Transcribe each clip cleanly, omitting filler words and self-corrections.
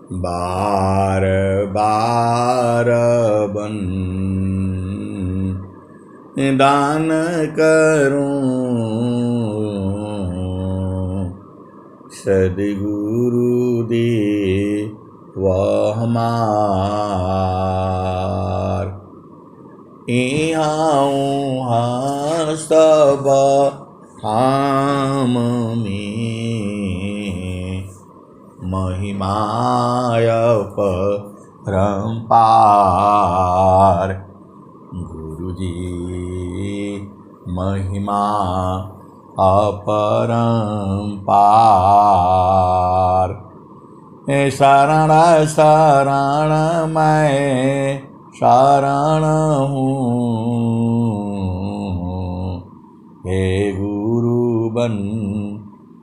बार बार बन दान करूं, सद्गुरु दे वह हमार। इहाँ सब धाम में महिमाय परम्पार। गुरुजी महिमा अपरम्पार। शरण शरण मैं शरण हूँ, हे गुरु बन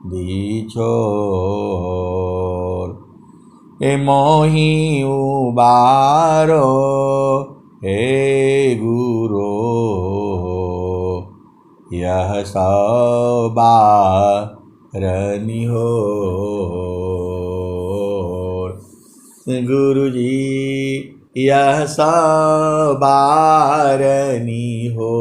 दीछोर। हे मोहि उबारो हे गुरो, यह सब बारनी हो। गुरुजी यह सब बारनी हो।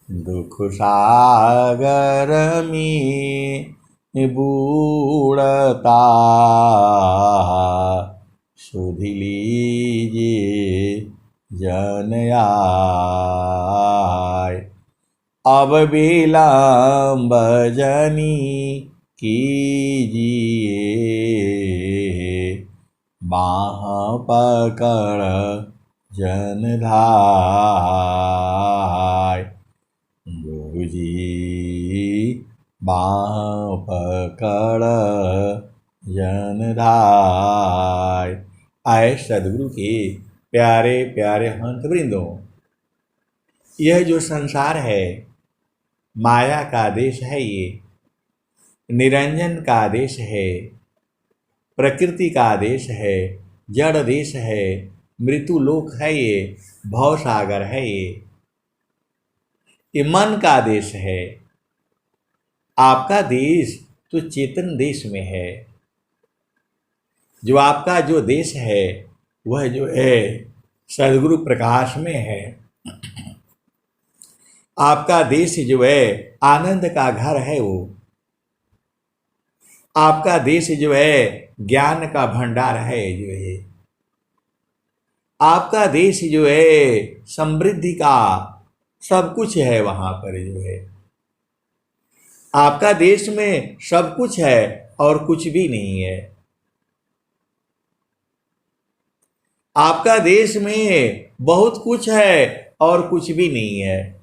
दुख सागर में बूढ़ता सुध लीजिए जन आय। अब विलंब जनी कीजिए, बाँह पकड़ जन धाय। गुरुजी बाँह पकड़ जन धाय। आए सद्गुरु के प्यारे प्यारे हंस वृंदों, यह जो संसार है माया का देश है, ये निरंजन का देश है, प्रकृति का देश है, जड़ देश है, मृत्यु लोक है, ये भव सागर है, ये मन का देश है। आपका देश तो चेतन देश में है। जो आपका जो देश है वह जो है सद्गुरु प्रकाश में है। आपका देश जो है आनंद का घर है, वो आपका देश जो है ज्ञान का भंडार है, जो है आपका देश जो है समृद्धि का सब कुछ है। वहां पर जो है आपका देश में सब कुछ है और कुछ भी नहीं है। आपका देश में बहुत कुछ है और कुछ भी नहीं है।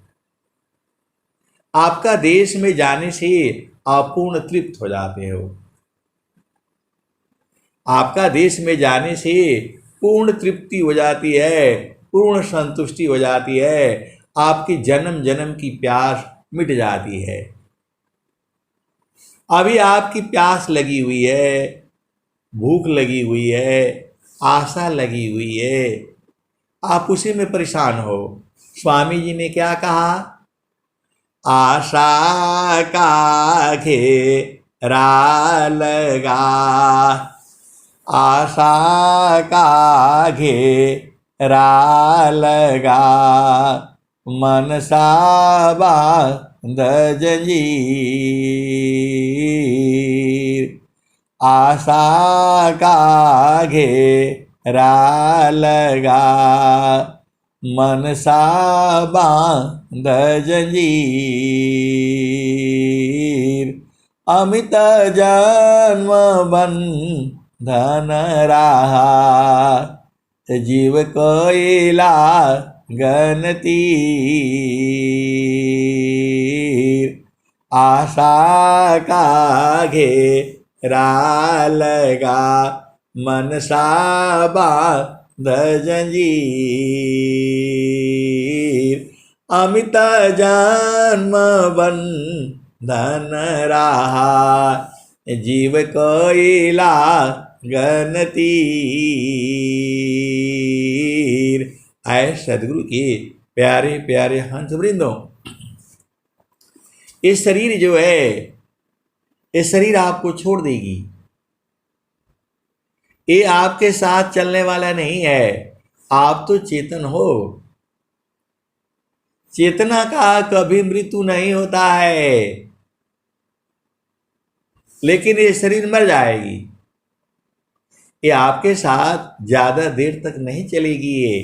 आपका देश में जाने से आप पूर्ण तृप्त हो जाते हो। आपका देश में जाने से पूर्ण तृप्ति हो जाती है, पूर्ण संतुष्टि हो जाती है, आपकी जन्म जन्म की प्यास मिट जाती है। अभी आपकी प्यास लगी हुई है, भूख लगी हुई है, आशा लगी हुई है, आप उसी में परेशान हो। स्वामी जी ने क्या कहा? आशा का घेरा लगा, आशा का घेरा लगा, मनसा बांध जंजीर। आशा का घेरा लगा, मनसा बांध जंजीर। अमित जन्म बंधन रहा, जीव कोयला गनतीर। आशा का घेरा लगा, मनसा बांध जंजीर। अमित जन्म बंधन रहा, जीव कोयला गनतीर। आए सद्गुरु के प्यारे प्यारे हंस वृंदों, ये शरीर जो है, ये शरीर आपको छोड़ देगी। ये आपके साथ चलने वाला नहीं है। आप तो चेतन हो। चेतना का कभी मृत्यु नहीं होता है, लेकिन ये शरीर मर जाएगी। ये आपके साथ ज्यादा देर तक नहीं चलेगी। ये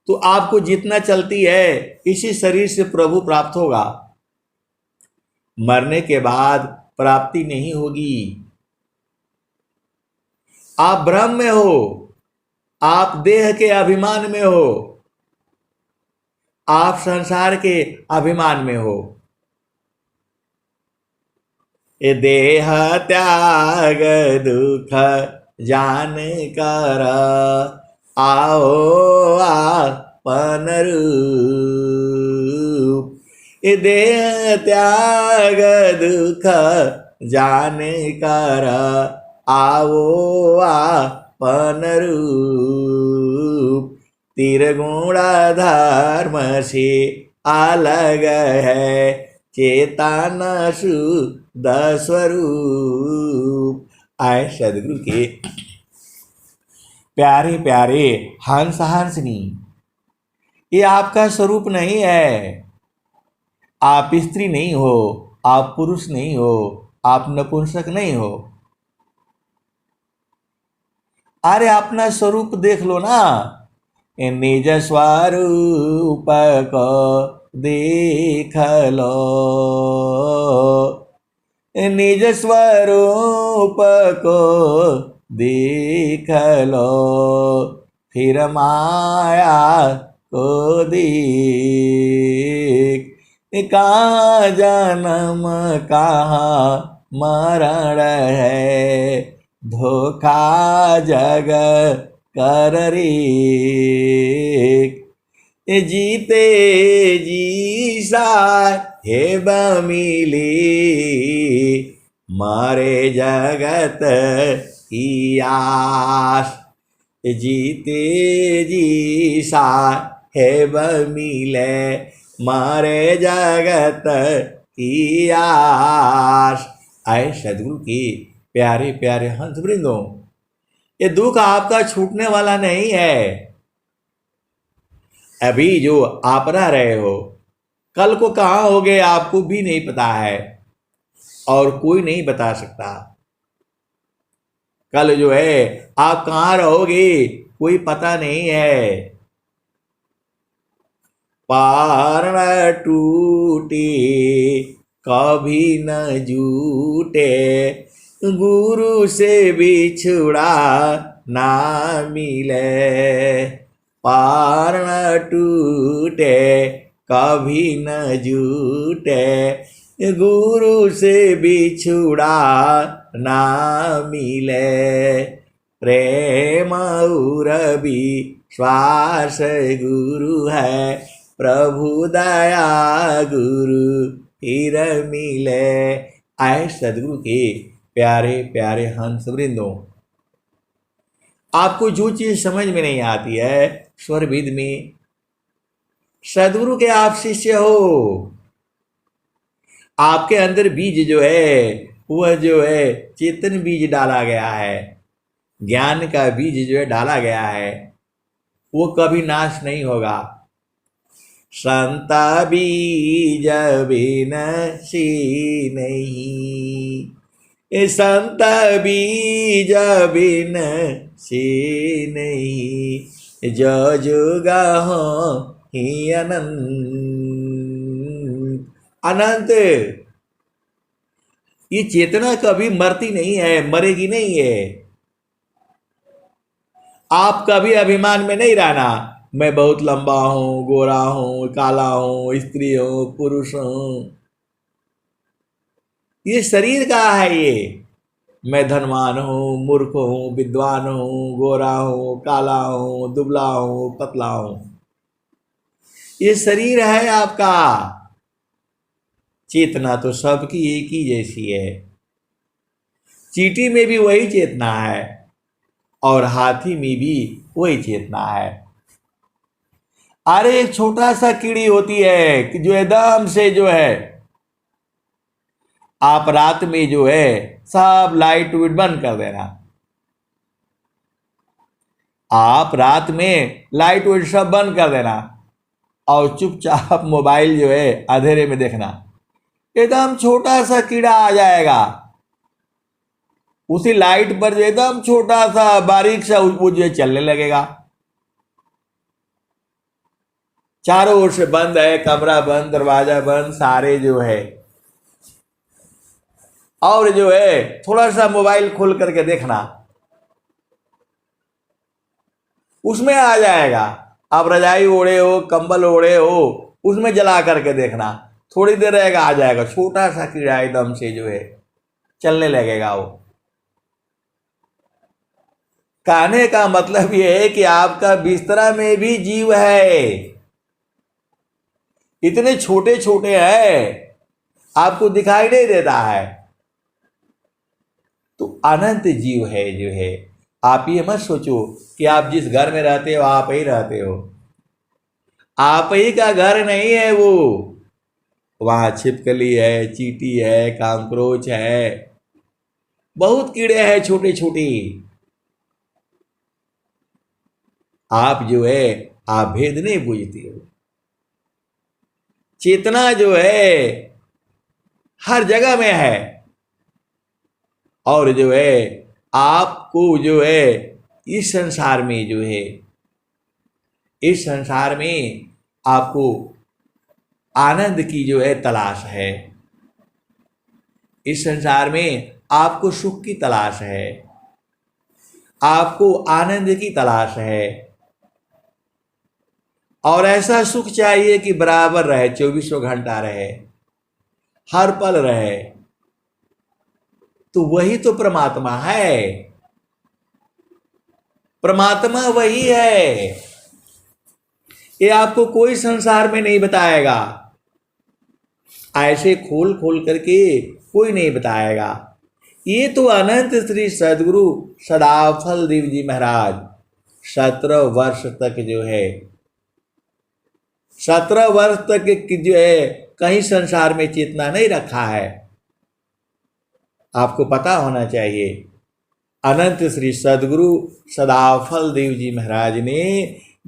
तो आपको जितना चलती है इसी शरीर से प्रभु प्राप्त होगा। मरने के बाद प्राप्ति नहीं होगी। आप ब्रह्म में हो, आप देह के अभिमान में हो, आप संसार के अभिमान में हो। ये देह त्याग दुख जान कर आओ आपन रूप। ये देह त्याग दुख जान कर आओ आपन रूप। त्रिगुण धर्म से अलग है चेतन शुद्ध स्वरूप। आए सदगुरु के प्यारे प्यारे हंस हंसनी, ये आपका स्वरूप नहीं है। आप स्त्री नहीं हो, आप पुरुष नहीं हो, आप नपुंसक नहीं हो। अरे अपना स्वरूप देख लो ना। निज स्वरूप को देख लो, निज स्वरूप को देख लो, फिर माया को देख। कहाँ जन्म कहाँ मरण है, धोखा जग कर रे। जीते जी साहेब मिली, मारे जगत की आस। जीते जी साहेब मिले, मारे जगत की आस। आए सदगुरु की प्यारे प्यारे हंस वृंदों, ये दुख आपका छूटने वाला नहीं है। अभी जो आप रह रहे हो, कल को कहाँ होगे आपको भी नहीं पता है और कोई नहीं बता सकता। कल जो है आप कहाँ रहोगे कोई पता नहीं है। पारण टूटे कभी न जूटे, गुरु से बिछुड़ा ना मिले। पारण टूटे कभी न जूटे, गुरु से बिछुड़ा ना मिले। प्रेम और विश्वास गुरु है, प्रभु दया गुरु फिर मिले। आए सदगुरु के प्यारे प्यारे हंस वृंदों, आपको जो चीज समझ में नहीं आती है स्वर विद में, सदगुरु के आप शिष्य हो। आपके अंदर बीज जो है वह जो है चेतन बीज डाला गया है, ज्ञान का बीज जो है डाला गया है, वो कभी नाश नहीं होगा। संत बीज बिनसी नहीं, संत बीज बिनसी नहीं। जो जुग हो ही अनंत। अनंत ये चेतना कभी मरती नहीं है, मरेगी नहीं है। आप कभी अभिमान में नहीं रहना, मैं बहुत लंबा हूं, गोरा हूं, काला हूं, स्त्री हूं, पुरुष हूं। ये शरीर का है। ये मैं धनवान हूं, मूर्ख हूं, विद्वान हूं, गोरा हूं, काला हूं, दुबला हूं, पतला हूं। ये शरीर है आपका। चेतना तो सबकी एक ही जैसी है। चींटी में भी वही चेतना है और हाथी में भी वही चेतना है। अरे एक छोटा सा कीड़ी होती है कि जो एकदम से जो है, आप रात में जो है सब लाइट वाइट बंद कर देना, आप रात में लाइट वाइट सब बंद कर देना और चुपचाप मोबाइल जो है अंधेरे में देखना, एकदम छोटा सा कीड़ा आ जाएगा उसी लाइट पर, जो एकदम छोटा सा बारीक सा वो जो है चलने लगेगा। चारों ओर से बंद है, कमरा बंद, दरवाजा बंद, सारे जो है, और जो है थोड़ा सा मोबाइल खोल करके देखना, उसमें आ जाएगा। आप रजाई ओढ़े हो, कंबल ओढ़े हो, उसमें जला करके देखना, थोड़ी देर रहेगा आ जाएगा, छोटा सा कीड़ा एकदम से जो है चलने लगेगा वो। कहने का मतलब ये है कि आपका बिस्तरा में भी जीव है, इतने छोटे छोटे हैं आपको दिखाई नहीं देता है, तो अनंत जीव है जो है। आप ये मत सोचो कि आप जिस घर में रहते हो आप ही रहते हो, आप ही का घर नहीं है वो। वहां छिपकली है, चींटी है, काकरोच है, बहुत कीड़े हैं छोटे छोटे। आप जो है आप भेद नहीं बूझते हो। चेतना जो है हर जगह में है, और जो है आपको जो है इस संसार में जो है, इस संसार में आपको आनंद की जो है तलाश है, इस संसार में आपको सुख की तलाश है, आपको आनंद की तलाश है, और ऐसा सुख चाहिए कि बराबर रहे, 24 घंटा रहे, हर पल रहे। तो वही तो परमात्मा है, परमात्मा वही है। ये आपको कोई संसार में नहीं बताएगा, ऐसे खोल खोल करके कोई नहीं बताएगा। ये तो अनंत श्री सदगुरु सदाफल देव जी महाराज 17 वर्ष तक जो है, 17 वर्ष तक जो है कहीं संसार में चेतना नहीं रखा है। आपको पता होना चाहिए, अनंत श्री सदगुरु सदाफल देव जी महाराज ने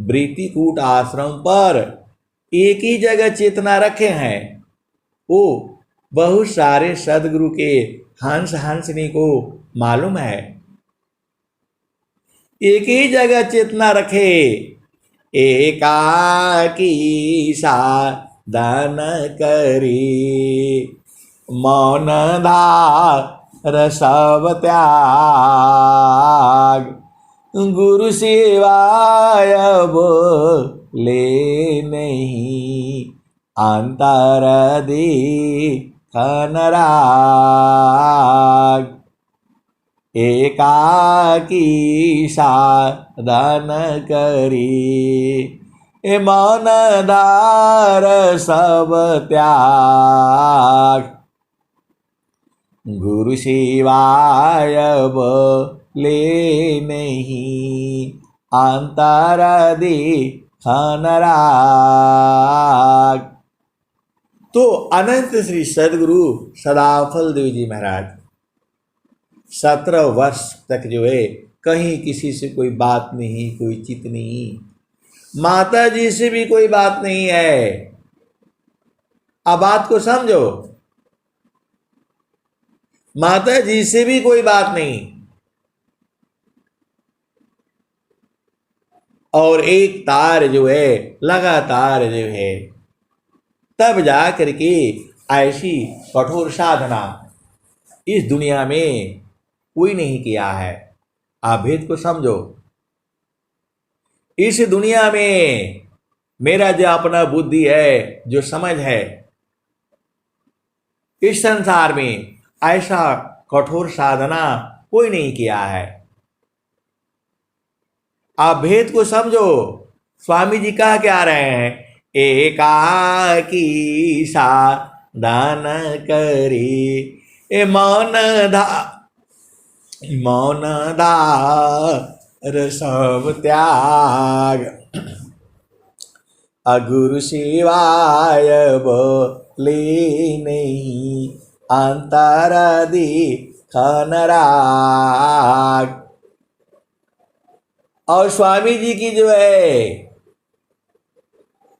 ब्रीतिकूट आश्रम पर एक ही जगह चेतना रखे हैं। वो बहुत सारे सदगुरु के हंस हंसनी को मालूम है, एक ही जगह चेतना रखे, एकाकी साधन करी, मौन धार सब त्याग, गुरु सेवाय बोले नहीं, अंतर देखन राग, एकाकी साधन करी, मौन धार सब त्याग, गुरु सेवाय बोले नहीं, अंतर देखन राग। तो अनंत श्री सदगुरु सदाफल देव जी महाराज 17 वर्ष तक जो है कहीं किसी से कोई बात नहीं, कोई चित नहीं, माता जी से भी कोई बात नहीं है। अब बात को समझो, माता जी से भी कोई बात नहीं, और एक तार जो है लगातार जो है, तब जा करके ऐसी कठोर साधना इस दुनिया में कोई नहीं किया है। आप भेद को समझो, इस दुनिया में मेरा जो अपना बुद्धि है, जो समझ है, इस संसार में ऐसा कठोर साधना कोई नहीं किया है। आप भेद को समझो। स्वामी जी कह क्या रहे हैं, एकाकी साधन करी, मौन धार सब त्याग, अगुरु सेवाय बोले नहीं, अंतर देखन राग। और स्वामी जी की जो है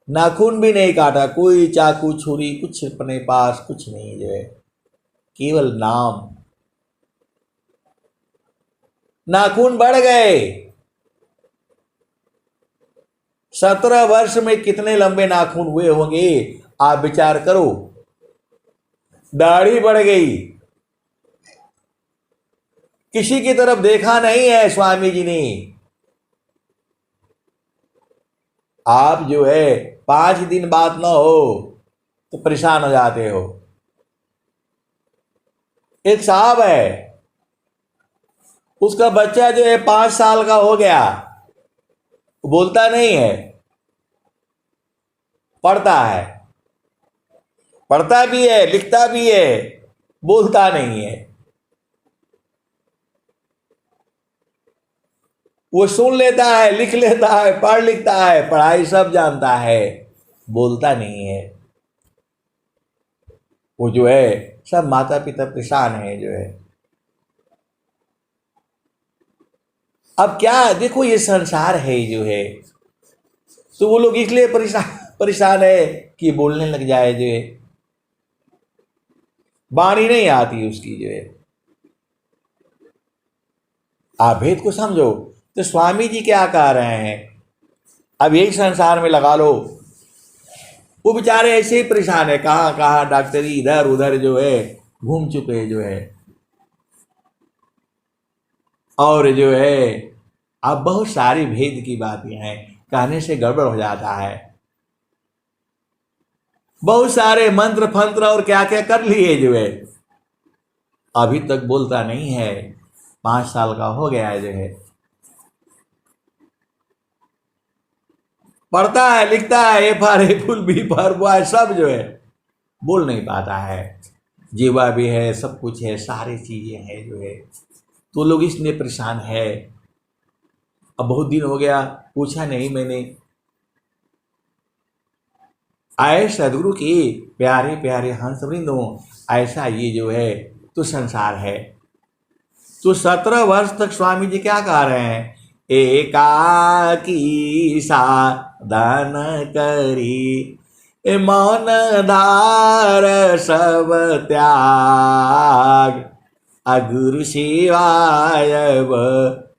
नाखून भी नहीं काटा, कोई चाकू छुरी कुछ अपने पास कुछ नहीं, जो है केवल नाम। नाखून बढ़ गए। 17 वर्ष में कितने लंबे नाखून हुए होंगे, आप विचार करो। दाढ़ी बढ़ गई, किसी की तरफ देखा नहीं है स्वामी जी ने। आप जो है 5 दिन बात ना हो तो परेशान हो जाते हो। एक साहब है, उसका बच्चा जो है 5 साल का हो गया, बोलता नहीं है, पढ़ता है, पढ़ता भी है लिखता भी है, बोलता नहीं है। वो सुन लेता है, लिख लेता है, पढ़ लिखता है, पढ़ाई सब जानता है, बोलता नहीं है। वो जो है सब माता पिता परेशान है जो है। अब क्या देखो, ये संसार है जो है, तो वो लोग इसलिए परेशान परेशान है कि बोलने लग जाए जो है, बाणी नहीं आती उसकी जो है। आप भेद को समझो। तो स्वामी जी क्या कह रहे हैं, अब यही संसार में लगा लो। वो बेचारे ऐसे ही परेशान है, कहाँ कहाँ डॉक्टरी इधर उधर जो है घूम चुके जो है। और जो है अब बहुत सारी भेद की बातें हैं, कहने से गड़बड़ हो जाता है। बहुत सारे मंत्र फंत्र और क्या क्या कर लिए जो है, अभी तक बोलता नहीं है। 5 साल का हो गया है जो है, पढ़ता है लिखता है, A for apple, B for boy, सब जो है बोल नहीं पाता है। जीवा भी है, सब कुछ है, सारी चीजें हैं जो है, तो लोग इसलिए परेशान है। अब बहुत दिन हो गया, पूछा नहीं मैंने। आए सदगुरु के प्यारे प्यारे हंस वृंदों, ऐसा ये जो है तो संसार है। तो 17 वर्ष तक स्वामी जी क्या कह रहे हैं, एकाकी साधन करी, मौन धार सब त्याग, अगुरु शिवाय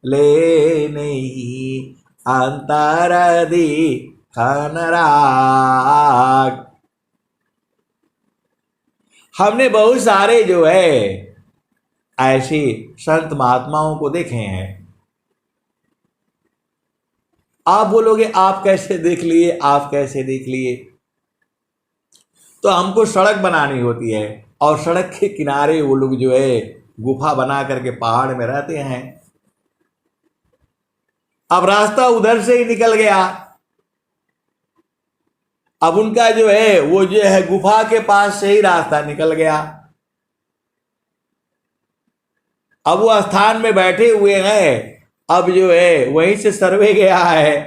ले नहीं, अंतर दी खनराग। हमने बहुत सारे जो है ऐसे संत महात्माओं को देखे हैं। आप बोलोगे आप कैसे देख लिए, आप कैसे देख लिए, तो हमको सड़क बनानी होती है, और सड़क के किनारे वो लोग जो है गुफा बना करके पहाड़ में रहते हैं। अब रास्ता उधर से ही निकल गया, अब उनका जो है वो जो है गुफा के पास से ही रास्ता निकल गया। अब वो स्थान में बैठे हुए हैं, अब जो है वहीं से सर्वे गया है,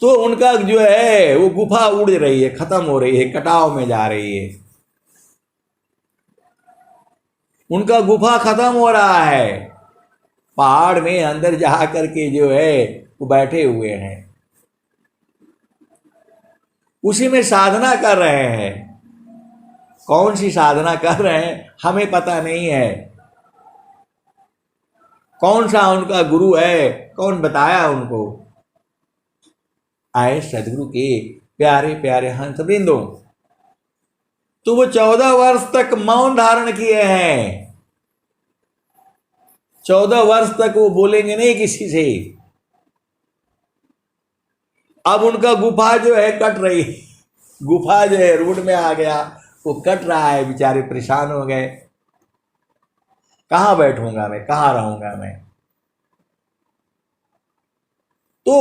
तो उनका जो है वो गुफा उड़ रही है, खत्म हो रही है, कटाव में जा रही है। उनका गुफा खत्म हो रहा है, पहाड़ में अंदर जा करके जो है वो बैठे हुए हैं, उसी में साधना कर रहे हैं। कौन सी साधना कर रहे हैं हमें पता नहीं है, कौन सा उनका गुरु है, कौन बताया उनको। आए सदगुरु के प्यारे प्यारे हंस वृंदों, तो वो 14 वर्ष तक मौन धारण किए हैं। 14 वर्ष तक वो बोलेंगे नहीं किसी से। अब उनका गुफा जो है कट रही, गुफा जो है रोड में आ गया, वो कट रहा है, बेचारे परेशान हो गए, कहाँ बैठूंगा मैं, कहाँ रहूंगा मैं। तो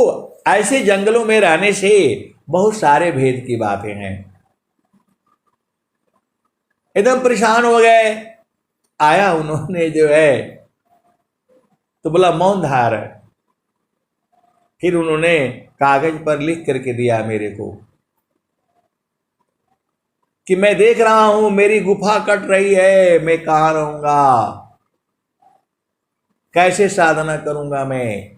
ऐसे जंगलों में रहने से बहुत सारे भेद की बातें हैं। एकदम परेशान हो गए। आया उन्होंने जो है तो बोला मौन धार, फिर उन्होंने कागज पर लिख करके दिया मेरे को कि मैं देख रहा हूं मेरी गुफा कट रही है, मैं कहाँ रहूंगा। कैसे साधना करूंगा मैं,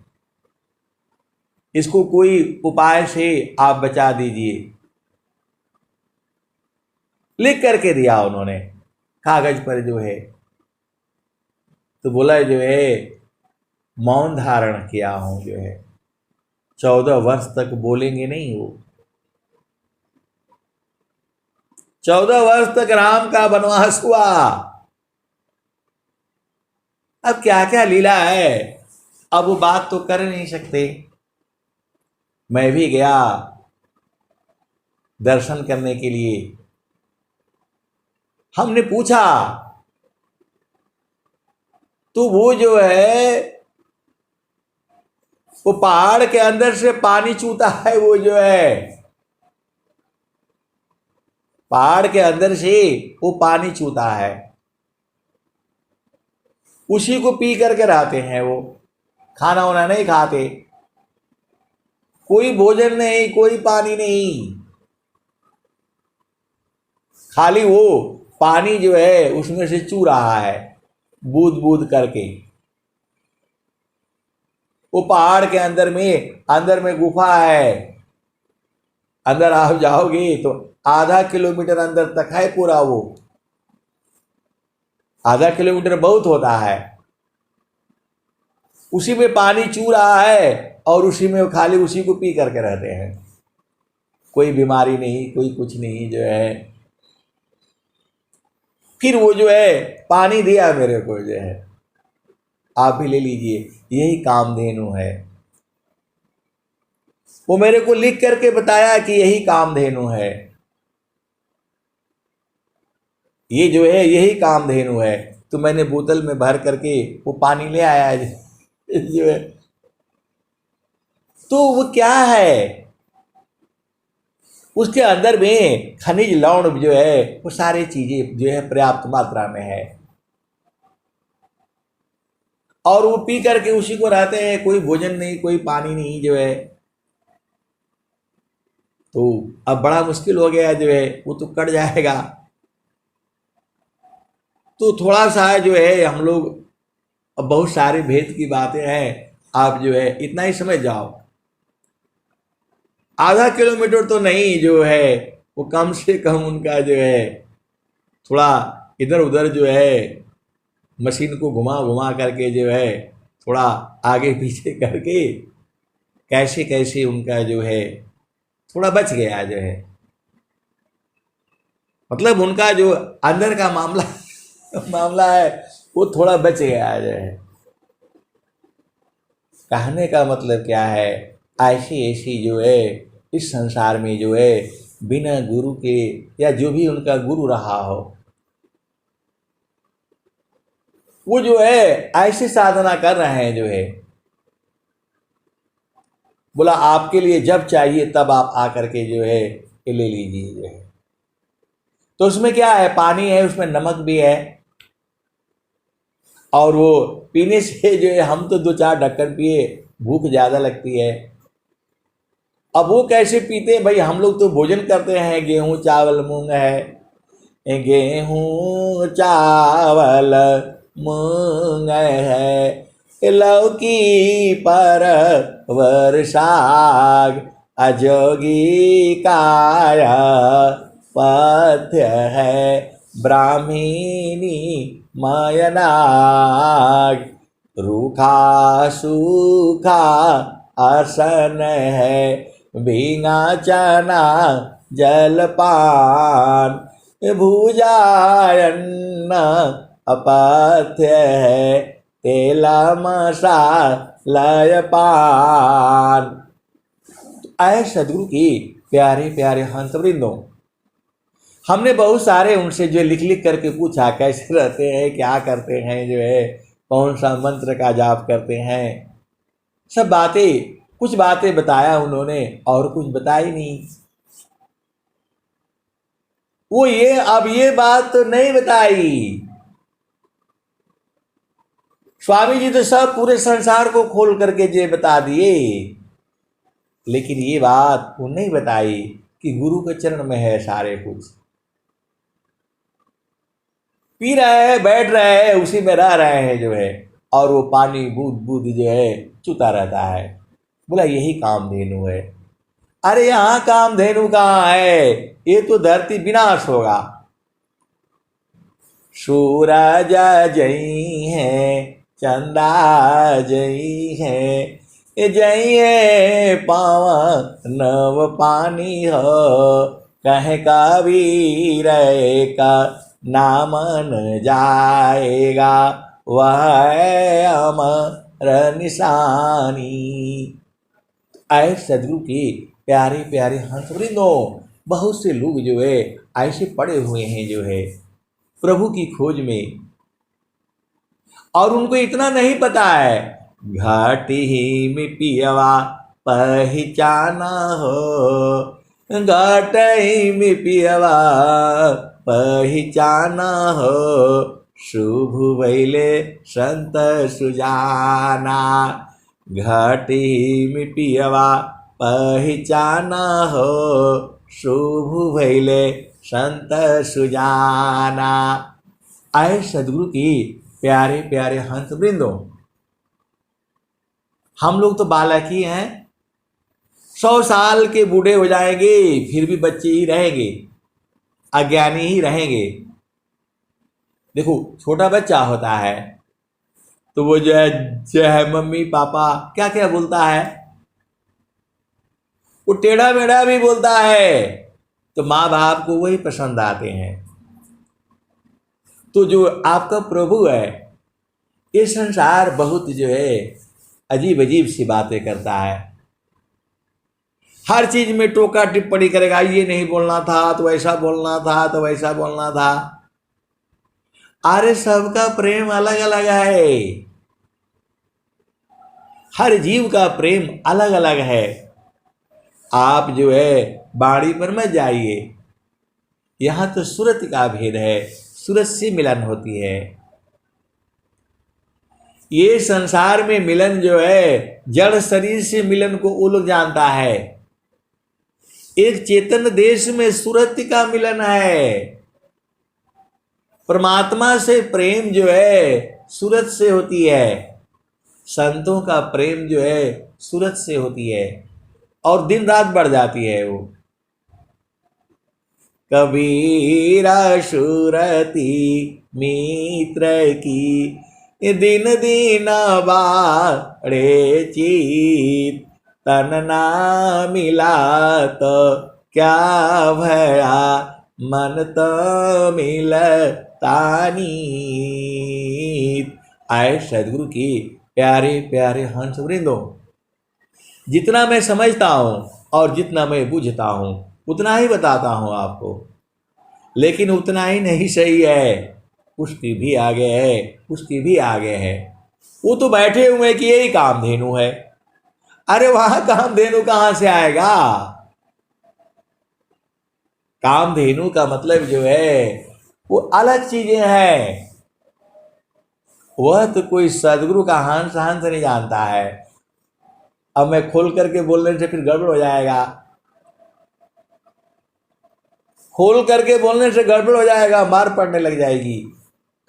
इसको कोई उपाय से आप बचा दीजिए। लिख करके दिया उन्होंने कागज पर जो है। तो बोला जो है मौन धारण किया हूं जो है, 14 वर्ष तक बोलेंगे नहीं वो। 14 वर्ष तक राम का वनवास हुआ। अब क्या क्या लीला है, अब वो बात तो कर नहीं सकते। मैं भी गया दर्शन करने के लिए। हमने पूछा तो वो जो है वो पहाड़ के अंदर से पानी चूता है, वो जो है पहाड़ के अंदर से वो पानी चूता है, उसी को पी करके रहते हैं। वो खाना वाना नहीं खाते, कोई भोजन नहीं, कोई पानी नहीं, खाली वो पानी जो है उसमें से चू रहा है बूंद बूंद करके। वो पहाड़ के अंदर में गुफा है। अंदर आप जाओगे तो आधा किलोमीटर अंदर तक है पूरा वो। आधा किलोमीटर बहुत होता है। उसी में पानी चू रहा है और उसी में खाली उसी को पी करके रहते हैं। कोई बीमारी नहीं, कोई कुछ नहीं जो है। फिर वो जो है पानी दिया मेरे को जो है, आप भी ले लीजिए, यही कामधेनु है। वो मेरे को लिख करके बताया कि यही कामधेनु है, ये जो है यही कामधेनु है। तो मैंने बोतल में भर करके वो पानी ले आया जो है। तो वो क्या है, उसके अंदर में खनिज लवण जो है वो सारी चीजें जो है पर्याप्त मात्रा में है, और वो पी करके उसी को रहते हैं। कोई भोजन नहीं, कोई पानी नहीं जो है। तो अब बड़ा मुश्किल हो गया जो है, वो तो कट जाएगा। तो थोड़ा सा जो है हम लोग, अब बहुत सारे भेद की बातें हैं, आप जो है इतना ही समझ जाओ। आधा किलोमीटर तो नहीं जो है, वो कम से कम उनका जो है थोड़ा इधर उधर जो है मशीन को घुमा घुमा करके जो है थोड़ा आगे पीछे करके कैसे कैसे उनका जो है थोड़ा बच गया जो है। मतलब उनका जो अंदर का मामला है वो थोड़ा बच गया जो है। कहने का मतलब क्या है, ऐसी ऐसी जो है इस संसार में जो है बिना गुरु के, या जो भी उनका गुरु रहा हो, वो जो है ऐसी साधना कर रहे हैं जो है। बोला आपके लिए जब चाहिए तब आप आकर के जो है ये ले लीजिए जो है। तो उसमें क्या है, पानी है, उसमें नमक भी है, और वो पीने से जो है हम तो 2-4 ढक्कन पिए, भूख ज़्यादा लगती है। अब वो कैसे पीते भाई, हम लोग तो भोजन करते हैं, गेहूं चावल मूंग है, गेहूं चावल मूंग है, लौकी पर वर्षाग, अजोगी काया पथ्य है, ब्राह्मीणी मयनाग, रूखा सूखा आसन है, भींगा चना जलपान, भुजायन्न अपथ्य है, तेला मसालय पान। आए सदगुरु की प्यारे प्यारे हंस वृंदों, हमने बहुत सारे उनसे जो लिख लिख करके पूछा कैसे रहते हैं, क्या करते हैं जो है, कौन सा मंत्र का जाप करते हैं, सब बातें, कुछ बातें बताया उन्होंने और कुछ बताई नहीं। वो ये अब ये बात तो नहीं बताई। स्वामी जी तो सब पूरे संसार को खोल करके जे बता दिए, लेकिन ये बात वो नहीं बताई कि गुरु के चरण में है सारे कुछ। पी रहे हैं, बैठ रहे हैं, उसी में रह रहे हैं जो है, और वो पानी बूंद बूंद जो है चूता रहता है। बोला यही कामधेनु है। अरे यहाँ कामधेनु कहाँ है, ये तो धरती विनाश होगा। सूरज जई है, चंदा जई है, जई है पावन नव पानी हो, कहे कबीर का नाम न जाएगा, वह है अमर निशानी। आए सदगुरु के प्यारे प्यारे हंस वृंदों, बहुत से लोग जो है ऐसे पड़े हुए हैं जो है प्रभु की खोज में, और उनको इतना नहीं पता है घाटी में पियवा पहचाना हो, घाटी में पियवा पहचाना हो, शुभ वैले संत सुजाना। घाटी में पियवा पहचाना हो, शुभ भैले संत सुजाना। आए सदगुरु की प्यारे प्यारे हंस वृंदों, हम लोग तो बालक ही हैं, 100 साल के बूढ़े हो जाएंगे फिर भी बच्चे ही रहेंगे, अज्ञानी ही रहेंगे। देखो छोटा बच्चा होता है तो वो जो है मम्मी पापा क्या क्या बोलता है, वो टेढ़ा मेढ़ा भी बोलता है, तो माँ बाप को वही पसंद आते हैं। तो जो आपका प्रभु है, ये संसार बहुत जो है अजीब अजीब सी बातें करता है, हर चीज में टोका टिप्पणी करेगा, ये नहीं बोलना था तो ऐसा बोलना था तो वैसा बोलना था। अरे सबका प्रेम अलग अलग है, हर जीव का प्रेम अलग अलग है। आप जो है बाड़ी पर मत जाइए, यहां तो सूरत का भेद है, सूरत से मिलन होती है। ये संसार में मिलन जो है जड़ शरीर से मिलन को वो लोग जानता है, एक चेतन देश में सूरत का मिलन है। परमात्मा से प्रेम जो है सूरत से होती है, संतों का प्रेम जो है सूरत से होती है, और दिन रात बढ़ जाती है वो। कबीरा सुरती मित्र की, दिन दिन बाड़े चीत, तन ना मिला तो क्या भया, मन तो मिलता नीत। आए सदगुरु की प्यारे प्यारे हंस वृंदों, जितना मैं समझता हूँ और जितना मैं बुझता हूँ उतना ही बताता हूँ आपको, लेकिन उतना ही नहीं सही है, उसकी भी आगे है, उसकी भी आगे है। वो तो बैठे हुए कि यही कामधेनु है। अरे वहां कामधेनु कहां से आएगा? कामधेनु का मतलब जो है वो अलग चीजें हैं, वह तो कोई सदगुरु का हंस हंस नहीं जानता है। अब मैं खोल करके बोलने से फिर गड़बड़ हो जाएगा, खोल करके बोलने से गड़बड़ हो जाएगा, मार पड़ने लग जाएगी।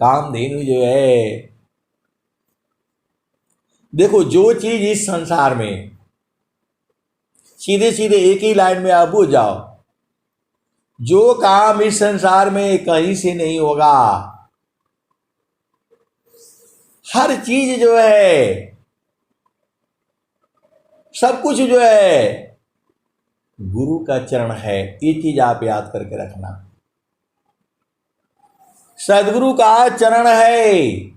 कामधेनु जो है, देखो जो चीज इस संसार में सीधे सीधे एक ही लाइन में आप बुझ जाओ, जो काम इस संसार में कहीं से नहीं होगा, हर चीज जो है, सब कुछ जो है गुरु का चरण है। ये चीज आप याद करके रखना, सदगुरु का चरण है,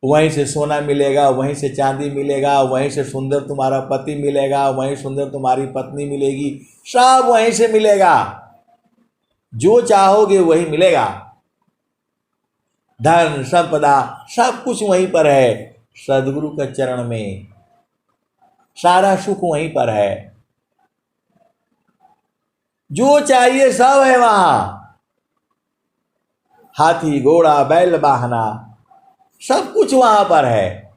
वहीं से सोना मिलेगा, वहीं से चांदी मिलेगा, वहीं से सुंदर तुम्हारा पति मिलेगा, वहीं सुंदर तुम्हारी पत्नी मिलेगी, सब वहीं से मिलेगा, जो चाहोगे वही मिलेगा। धन संपदा सब कुछ वहीं पर है, सदगुरु के चरण में सारा सुख वहीं पर है, जो चाहिए सब है वहां। हाथी घोड़ा बैल वाहना सब कुछ वहां पर है,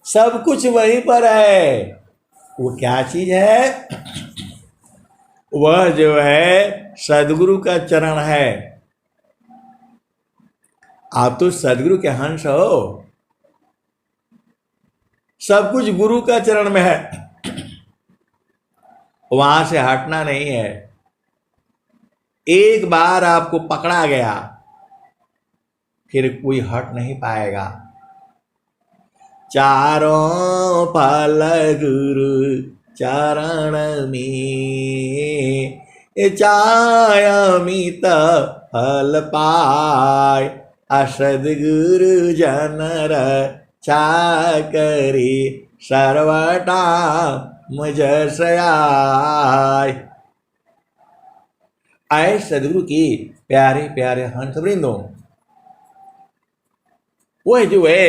सब कुछ वहीं पर है। वो क्या चीज है? वह जो है सदगुरु का चरण है। आप तो सदगुरु के हंस हो, सब कुछ गुरु का चरण में है, वहां से हटना नहीं है। एक बार आपको पकड़ा गया फिर कोई हट नहीं पाएगा। चारों फल गुरु चरण में, चाय अमित फल पाय, असदगुरु जनर चाकरी सर्वटा मुझ सयाय। आए सदगुरु की प्यारे प्यारे हंस वृंदों, वह जो है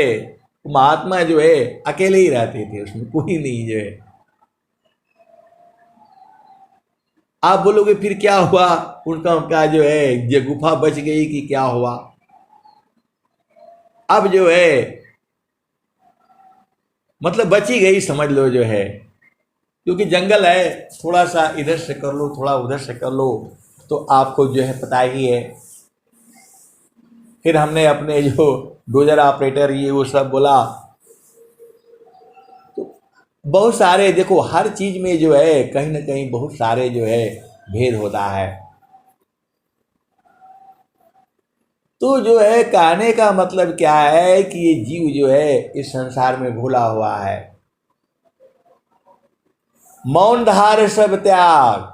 महात्मा जो है अकेले ही रहते थे, उसमें कोई नहीं जो है। आप बोलोगे फिर क्या हुआ उनका जो है ये गुफा बच गई कि क्या हुआ? अब जो है मतलब बची गई समझ लो जो है, क्योंकि जंगल है, थोड़ा सा इधर से कर लो थोड़ा उधर से कर लो तो आपको जो है पता ही है। फिर हमने अपने जो डोजर ऑपरेटर ये वो सब बोला, तो बहुत सारे देखो हर चीज में जो है कहीं ना कहीं बहुत सारे जो है भेद होता है। तो जो है कहने का मतलब क्या है कि ये जीव जो है इस संसार में भूला हुआ है। मौन धार सब त्याग,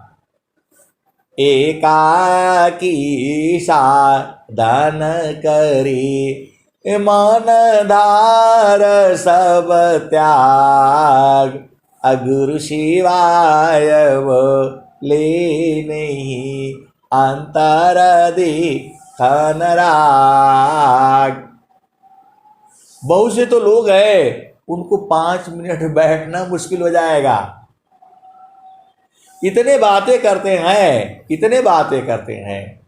एकाकी साधन करी, मौन धार सब त्याग, अगुरु शिवाय वो ले नहीं अंतर दिखन राग। बहुत से तो लोग हैं उनको 5 मिनट बैठना मुश्किल हो जाएगा, इतने बातें करते हैं इतने बातें करते हैं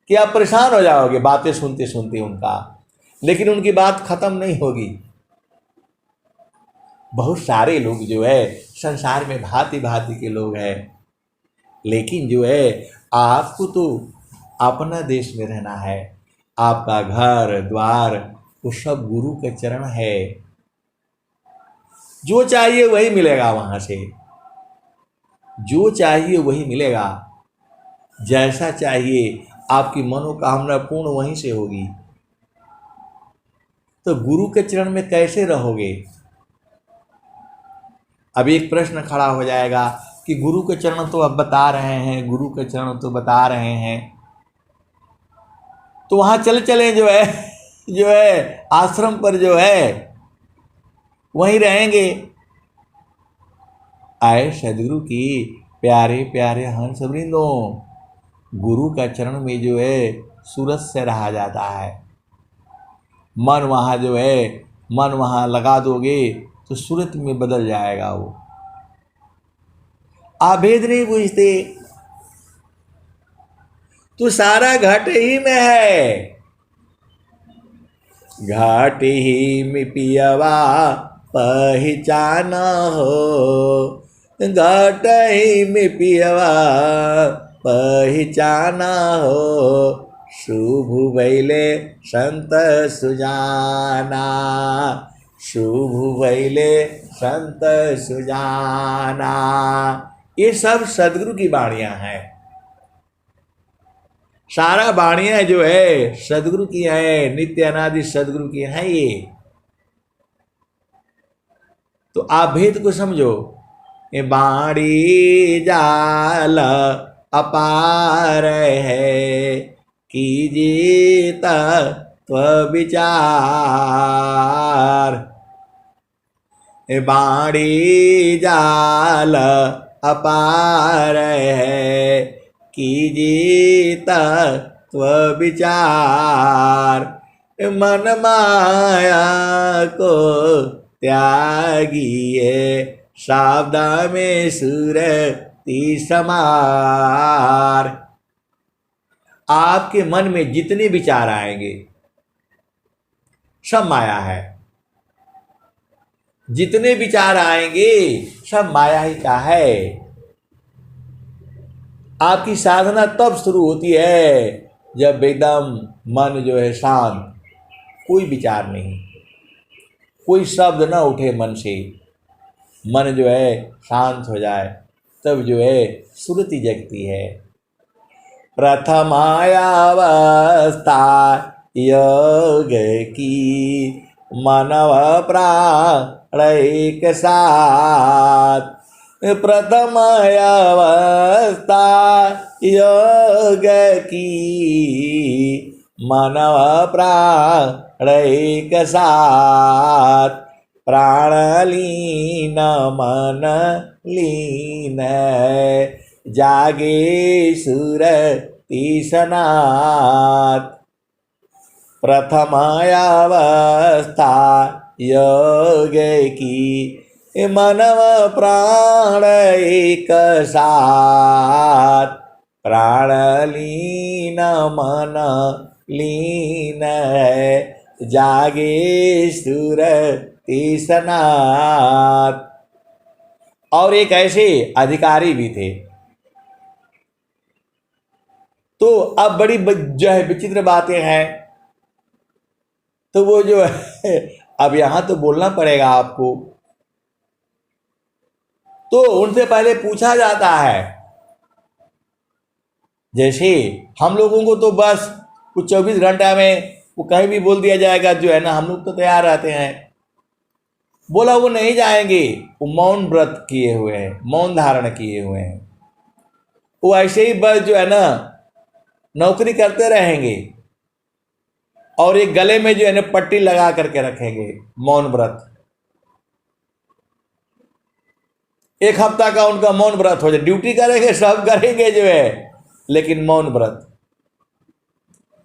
कि आप परेशान हो जाओगे बातें सुनते सुनते उनका, लेकिन उनकी बात खत्म नहीं होगी। बहुत सारे लोग जो है संसार में भांति भांति के लोग हैं, लेकिन जो है आपको तो अपना देश में रहना है, आपका घर द्वार वो सब गुरु के चरण है। जो चाहिए वही मिलेगा, वहां से जो चाहिए वही मिलेगा, जैसा चाहिए आपकी मनोकामना पूर्ण वहीं से होगी। तो गुरु के चरण में कैसे रहोगे? अब एक प्रश्न खड़ा हो जाएगा कि गुरु के चरण तो अब बता रहे हैं, गुरु के चरण तो बता रहे हैं, तो वहां चले जो है आश्रम पर जो है वहीं रहेंगे। आए सदगुरु की प्यारे प्यारे हंस वृंदों, गुरु का चरण में जो है सूरज से रहा जाता है। मन वहाँ जो है मन वहाँ लगा दोगे तो सूरत में बदल जाएगा वो। आप भेद नहीं पूछते तो सारा घाट ही में है, घाट ही में पियवा पहचाना हो, घाट ही में पियवा पहचाना हो, शुभ भैले संत सुजाना, शुभ भैले संत सुजाना। ये सब सदगुरु की बाणियां हैं, सारा बाणियां जो है सदगुरु की है, नित्य अनादि सदगुरु की है ये। तो आप भेद को समझो, ये बाणी जाल अपार है, कीजिए तत्व विचार, ये बाणी जाल अपार है, कीजिए तत्व विचार, मन माया को त्यागिए, सावधान में सुरति समार। आपके मन में जितने विचार आएंगे सब माया है, जितने विचार आएंगे सब माया ही का है। आपकी साधना तब शुरू होती है जब एकदम मन जो है शांत, कोई विचार नहीं, कोई शब्द न उठे मन से, मन जो है शांत हो जाए, तब जो है सुरति जगती है। प्रथमायावस्था योग की, मानव प्राण एक साथ। प्रथम अवस्था योग की, मानव प्राण एक साथ। प्राण लीन मन लीन, जागे सुरति सनात। प्रथमायावस्था योग की, मानव प्राण एक साथ। प्राण लीन मन लीन, जागे सुरति सनात। और एक ऐसे अधिकारी भी थे। तो अब बड़ी जो है विचित्र बातें हैं। तो वो जो है, अब यहां तो बोलना पड़ेगा आपको। तो उनसे पहले पूछा जाता है, जैसे हम लोगों को तो बस कुछ 24 घंटा में वो कहीं भी बोल दिया जाएगा, जो है ना, हम लोग तो तैयार रहते हैं। बोला वो नहीं जाएंगे, वो मौन व्रत किए हुए हैं, मौन धारण किए हुए हैं। वो ऐसे ही बस जो है ना नौकरी करते रहेंगे, और एक गले में जो है ना पट्टी लगा करके रखेंगे, मौन व्रत। एक हफ्ता का उनका मौन व्रत हो जाए, ड्यूटी करेंगे, सब करेंगे जो है, लेकिन मौन व्रत।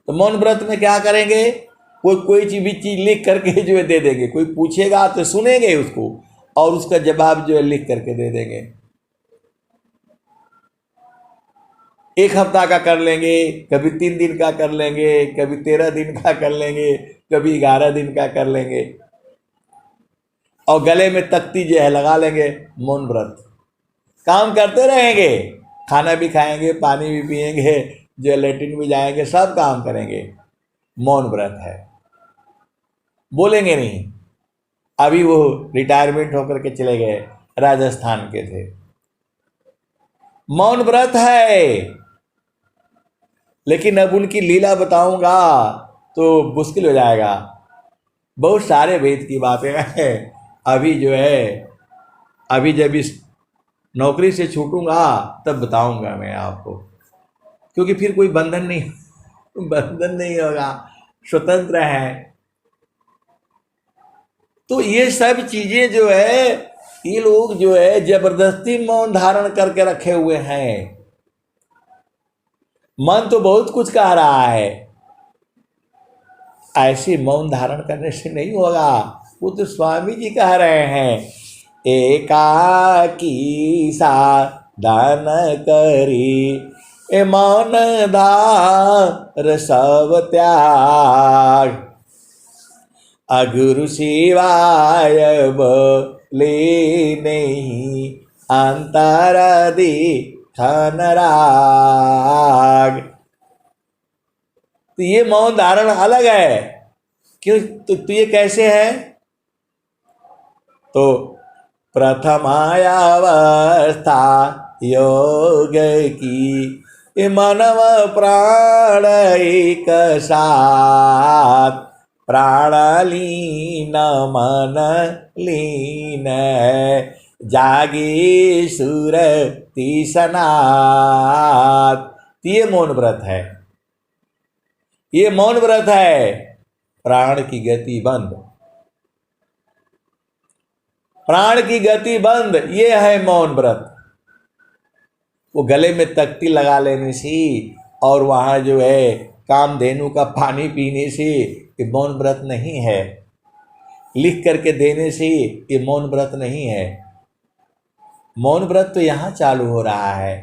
तो मौन व्रत में क्या करेंगे, कोई चीज लिख करके जो है दे देंगे। कोई पूछेगा तो सुनेंगे उसको, और उसका जवाब जो है लिख करके दे देंगे। एक हफ्ता का कर लेंगे, कभी 3 दिन का कर लेंगे, कभी 13 दिन का कर लेंगे, कभी 11 दिन का कर लेंगे, और गले में तख्ती जो है लगा लेंगे, मौन व्रत। काम करते रहेंगे, खाना भी खाएंगे, पानी भी पिएंगे, जो लेटरिन भी जाएंगे, सब काम करेंगे, मौन व्रत है। बोलेंगे नहीं। अभी वो रिटायरमेंट होकर के चले गए, राजस्थान के थे। मौन व्रत है, लेकिन अब उनकी लीला बताऊंगा तो मुश्किल हो जाएगा। बहुत सारे वेद की बातें हैं। अभी जो है, अभी जब इस नौकरी से छूटूंगा तब बताऊंगा मैं आपको, क्योंकि फिर कोई बंधन नहीं होगा, स्वतंत्र है। तो ये सब चीजें जो है, ये लोग जो है जबरदस्ती मौन धारण करके रखे हुए हैं। मन तो बहुत कुछ कह रहा है, ऐसे मौन धारण करने से नहीं होगा। वो तो स्वामी जी कह रहे हैं, एकाकी साधन करी, मौन धार सब त्याग। अगुरु शिवाय बोले नहीं, अंतरादि राग। तो ये मौन धारण अलग है। क्यों? तो ये कैसे है? तो प्रथमायावस्था योग की, मानव प्राण एक साथ। प्राण लीन मन लीन, जागे सुरति सनात। ये मौन व्रत है, ये मौन व्रत है। प्राण की गति बंद, प्राण की गति बंद, ये है मौन व्रत। वो गले में तख्ती लगा लेने से और वहां जो है कामधेनु का पानी पीने से ये मौन व्रत नहीं है। लिख करके देने से ये मौन व्रत नहीं है। मौन व्रत तो यहां चालू हो रहा है।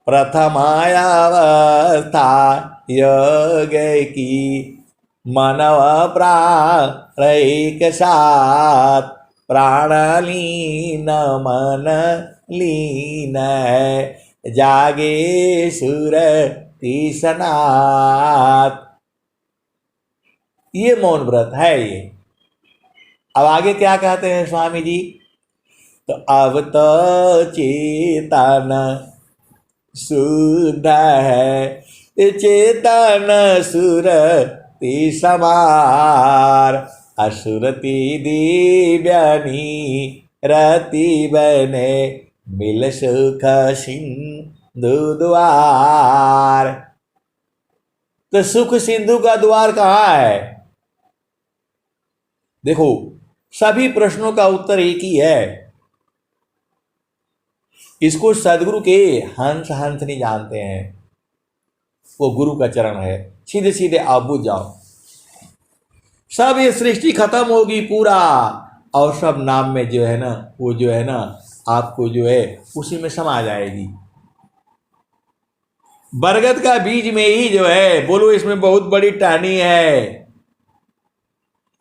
प्रथमायावस्था योग की, मानव प्राण एक साथ। प्राण लीन मन लीन, जागे सुरति तीसनाथ। ये मौन व्रत है ये। अब आगे क्या कहते हैं स्वामी जी, तो अब तो चेतन शुद्ध है, चेतन सुरति समार, असुरति दिव्यनी रति बने, मिल सुख सिंधु द्वार। तो सुख सिंधु का द्वार कहाँ है? देखो, सभी प्रश्नों का उत्तर एक ही है। इसको सदगुरु के हंस हंस नहीं जानते हैं, वो गुरु का चरण है। सीधे सीधे आप बुझ जाओ, सब ये सृष्टि खत्म होगी पूरा, और सब नाम में जो है ना, वो जो है ना आपको जो है उसी में समा जाएगी। बरगद का बीज में ही जो है, बोलो इसमें बहुत बड़ी टहनी है,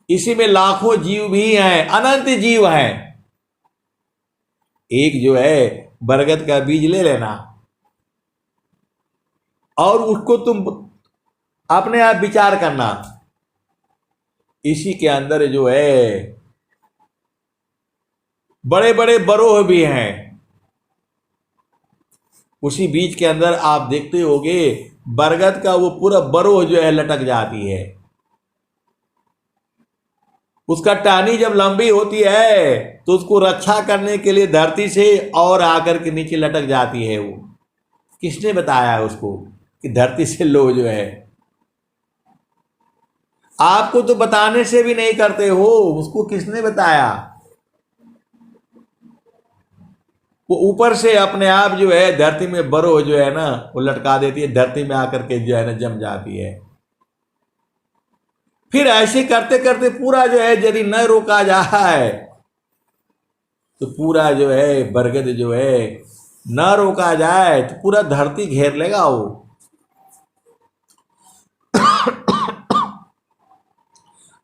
इसी में लाखों जीव भी हैं, अनंत जीव हैं। एक जो है बरगद का बीज ले लेना और उसको तुम अपने आप विचार करना, इसी के अंदर जो है बड़े बड़े बरोह भी हैं। उसी बीज के अंदर आप देखते होगे बरगद का वो पूरा बरोह जो है लटक जाती है। उसका टहनी जब लंबी होती है तो उसको रक्षा करने के लिए धरती से और आकर के नीचे लटक जाती है। वो किसने बताया है उसको कि धरती से लो जो है? आपको तो बताने से भी नहीं करते हो, उसको किसने बताया? वो ऊपर से अपने आप जो है धरती में बरो जो है ना वो लटका देती है, धरती में आकर के जो है ना जम जाती है। फिर ऐसे करते करते पूरा जो है यदि न रोका जाए तो पूरा जो है बरगद जो है न रोका जाए तो पूरा धरती घेर लेगा वो।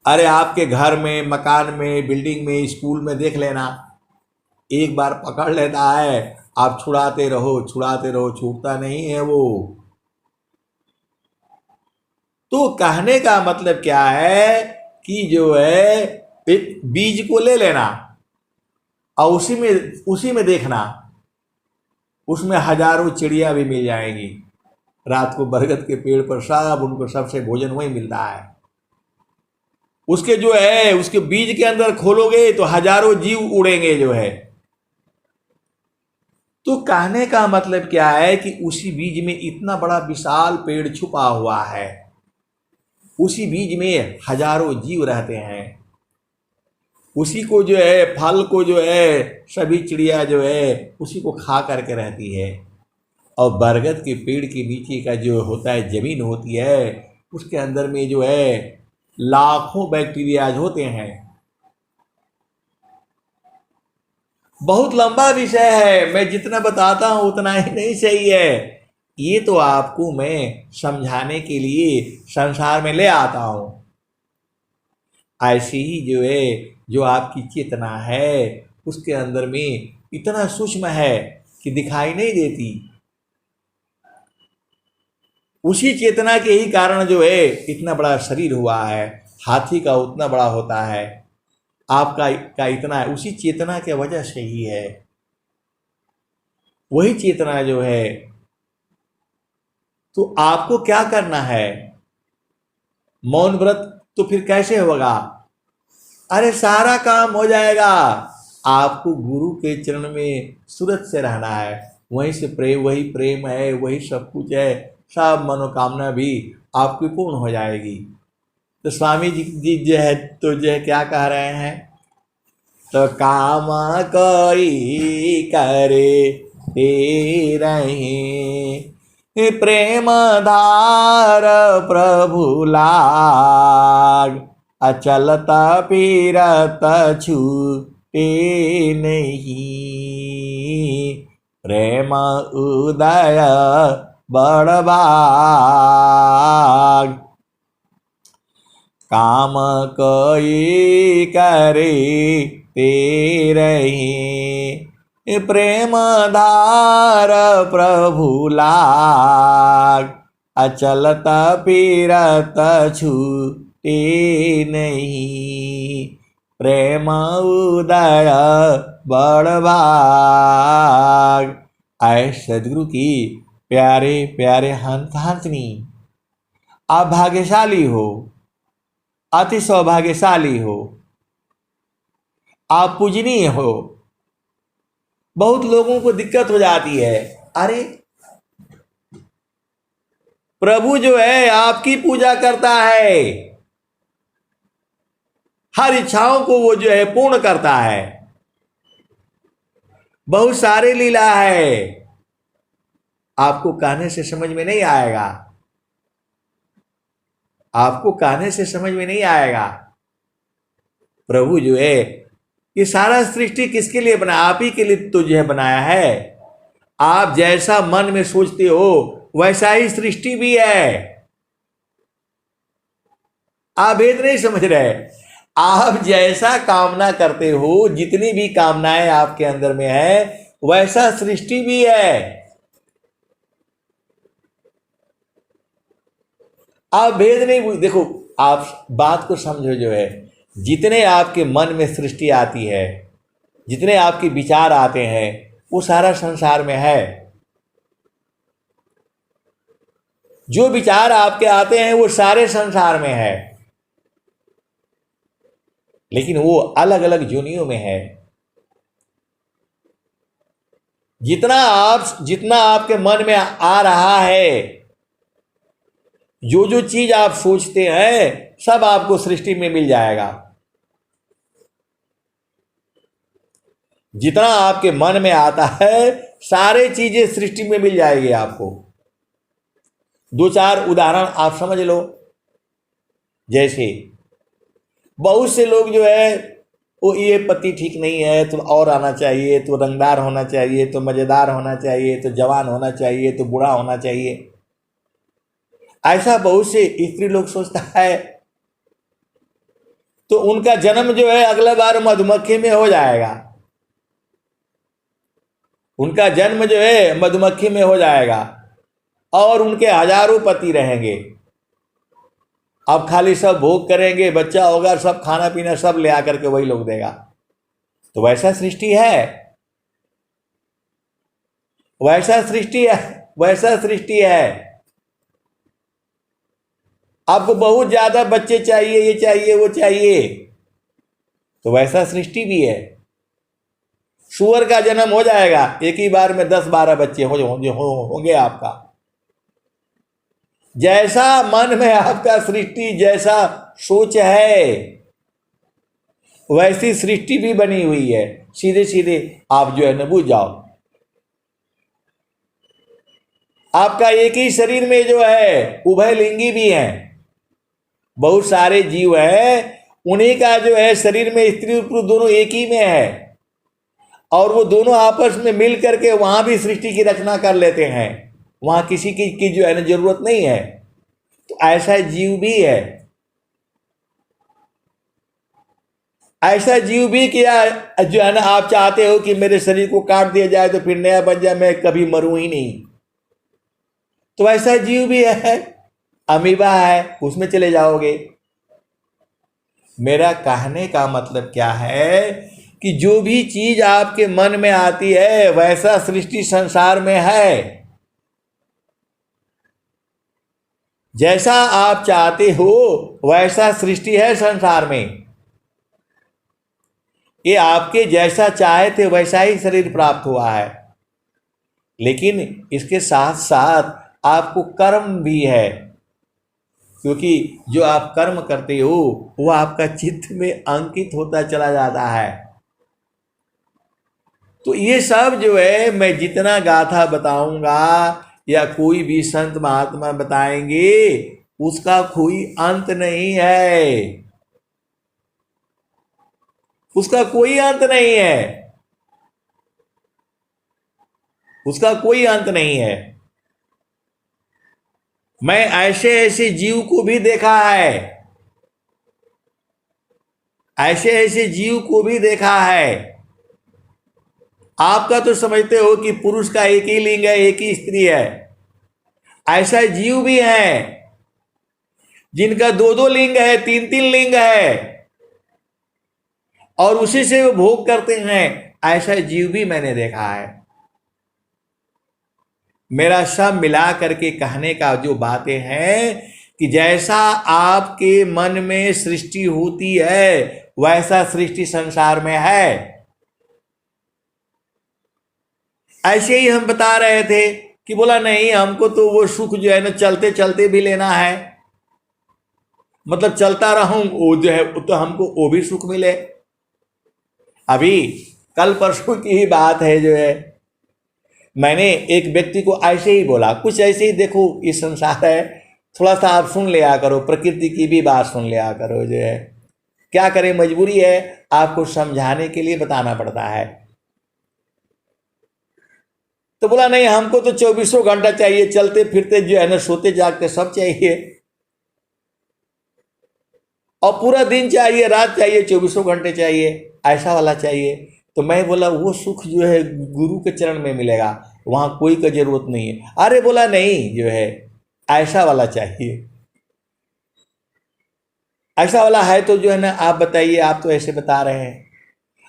अरे आपके घर में, मकान में, बिल्डिंग में, स्कूल में देख लेना, एक बार पकड़ लेता है, आप छुड़ाते रहो छूटता नहीं है वो। तो कहने का मतलब क्या है कि जो है एक बीज को ले लेना और उसी में देखना, उसमें हजारों चिड़िया भी मिल जाएंगी। रात को बरगद के पेड़ पर सब उनको सबसे भोजन वही मिलता है। उसके जो है उसके बीज के अंदर खोलोगे तो हजारों जीव उड़ेंगे जो है। तो कहने का मतलब क्या है कि उसी बीज में इतना बड़ा विशाल पेड़ छुपा हुआ है, उसी बीज में हजारों जीव रहते हैं, उसी को जो है फल को जो है सभी चिड़िया जो है उसी को खा करके रहती है। और बरगद के पेड़ के नीचे का जो होता है जमीन होती है, उसके अंदर में जो है लाखों बैक्टीरियाज होते हैं। बहुत लंबा विषय है, मैं जितना बताता हूं उतना ही नहीं सही है। ये तो आपको मैं समझाने के लिए संसार में ले आता हूं। ऐसी ही जो है जो आपकी चेतना है उसके अंदर में इतना सूक्ष्म है कि दिखाई नहीं देती। उसी चेतना के ही कारण जो है इतना बड़ा शरीर हुआ है, हाथी का उतना बड़ा होता है, आपका का इतना है, उसी चेतना के वजह से ही है। वही चेतना जो है, तो आपको क्या करना है? मौन व्रत तो फिर कैसे होगा? अरे सारा काम हो जाएगा। आपको गुरु के चरण में सूरत से रहना है, वहीं से वही प्रेम है, वही सब कुछ है, सब मनोकामना भी आपकी पूर्ण हो जाएगी। तो स्वामी जी जो है तो जो है क्या कह रहे हैं, तो काम कोई करे हे रहे, प्रेम धार प्रभु लाग, अचलता पीरत छूटे नहीं, प्रेम उदय बड़ भाग, काम कोई करे तेरही, प्रेम धार प्रभु लाग, अचलता फिरत छूटे नहीं, प्रेम उदय बड़ भाग। आए सदगुरु की प्यारे प्यारे हंस हंसनी, आप भाग्यशाली हो, अति सौभाग्यशाली हो, आप पूजनीय हो। बहुत लोगों को दिक्कत हो जाती है, अरे प्रभु जो है आपकी पूजा करता है, हर इच्छाओं को वो जो है पूर्ण करता है, बहुत सारे लीला है, आपको कहने से समझ में नहीं आएगा, आपको कहने से समझ में नहीं आएगा। प्रभु जो है ये सारा सृष्टि किसके लिए बना, आप ही के लिए तो जो है बनाया है। आप जैसा मन में सोचते हो वैसा ही सृष्टि भी है। आप भेद नहीं समझ रहे, आप जैसा कामना करते हो, जितनी भी कामनाएं आपके अंदर में है वैसा सृष्टि भी है। आप भेद नहीं, देखो आप बात को समझो, जो है जितने आपके मन में सृष्टि आती है, जितने आपके विचार आते हैं, वो सारा संसार में है। जो विचार आपके आते हैं वो सारे संसार में है, लेकिन वो अलग अलग जोनियों में है। जितना आपके मन में आ रहा है, जो जो चीज आप सोचते हैं सब आपको सृष्टि में मिल जाएगा। जितना आपके मन में आता है सारे चीजें सृष्टि में मिल जाएगी आपको। दो चार उदाहरण आप समझ लो। जैसे बहुत से लोग जो है वो ये पति ठीक नहीं है तो और आना चाहिए, तो रंगदार होना चाहिए, तो मजेदार होना चाहिए, तो जवान होना चाहिए, तो बूढ़ा होना चाहिए, ऐसा बहुत से स्त्री लोग सोचता है। तो उनका जन्म जो है अगला बार मधुमक्खी में हो जाएगा, उनका जन्म जो है मधुमक्खी में हो जाएगा और उनके हजारों पति रहेंगे। अब खाली सब भोग करेंगे, बच्चा होगा, सब खाना पीना सब ले आकर के वही लोग देगा। तो वैसा सृष्टि है, वैसा सृष्टि है, वैसा सृष्टि है। आपको बहुत ज्यादा बच्चे चाहिए, ये चाहिए वो चाहिए, तो वैसा सृष्टि भी है। सुअर का जन्म हो जाएगा, एक ही बार में 10-12 बच्चे होंगे आपका। जैसा मन में आपका सृष्टि, जैसा सोच है, वैसी सृष्टि भी बनी हुई है। सीधे सीधे आप जो है न बुझ जाओ। आपका एक ही शरीर में जो है उभय लिंगी भी हैं, बहुत सारे जीव हैं, उन्हीं का जो है शरीर में स्त्री और पुरुष दोनों एक ही में है, और वो दोनों आपस में मिल करके वहां भी सृष्टि की रचना कर लेते हैं। वहां किसी की जो है ना जरूरत नहीं है। तो ऐसा जीव भी है, ऐसा जीव भी किया जो है ना आप चाहते हो कि मेरे शरीर को काट दिया जाए तो फिर नया बन जाए, मैं कभी मरूं ही नहीं। तो ऐसा जीव भी है, अमीबा है, उसमें चले जाओगे। मेरा कहने का मतलब क्या है कि जो भी चीज आपके मन में आती है वैसा सृष्टि संसार में है। जैसा आप चाहते हो वैसा सृष्टि है संसार में। ये आपके जैसा चाहे थे वैसा ही शरीर प्राप्त हुआ है, लेकिन इसके साथ साथ आपको कर्म भी है, क्योंकि जो आप कर्म करते हो वो आपका चित्त में अंकित होता चला जाता है। तो ये सब जो है मैं जितना गाथा बताऊंगा या कोई भी संत महात्मा बताएंगे उसका कोई अंत नहीं है, उसका कोई अंत नहीं है, उसका कोई अंत नहीं है। मैं ऐसे ऐसे जीव को भी देखा है, ऐसे ऐसे जीव को भी देखा है। आपका तो समझते हो कि पुरुष का एक ही लिंग है, एक ही स्त्री है, ऐसा जीव भी हैं जिनका दो दो लिंग है, तीन तीन लिंग है, और उसी से वो भोग करते हैं। ऐसा जीव भी मैंने देखा है। मेरा सब मिला करके कहने का जो बातें हैं कि जैसा आपके मन में सृष्टि होती है वैसा सृष्टि संसार में है। ऐसे ही हम बता रहे थे कि बोला नहीं, हमको तो वो सुख जो है ना चलते चलते भी लेना है, मतलब चलता रहूं वो जो है तो हमको वो भी सुख मिले। अभी कल परसों की ही बात है, जो है मैंने एक व्यक्ति को ऐसे ही बोला, कुछ ऐसे ही, देखो ये संसार है, थोड़ा सा आप सुन लिया करो, प्रकृति की भी बात सुन लिया करो, जो है क्या करें, मजबूरी है, आपको समझाने के लिए बताना पड़ता है। तो बोला नहीं, हमको तो 24 घंटा चाहिए, चलते फिरते जो है ना, सोते जागते सब चाहिए, और पूरा दिन चाहिए, रात चाहिए, 24 घंटे चाहिए, ऐसा वाला चाहिए। तो मैं बोला वो सुख जो है गुरु के चरण में मिलेगा, वहां कोई का जरूरत नहीं है। अरे बोला नहीं, जो है ऐसा वाला चाहिए। ऐसा वाला है तो जो है ना आप बताइए, आप तो ऐसे बता रहे हैं।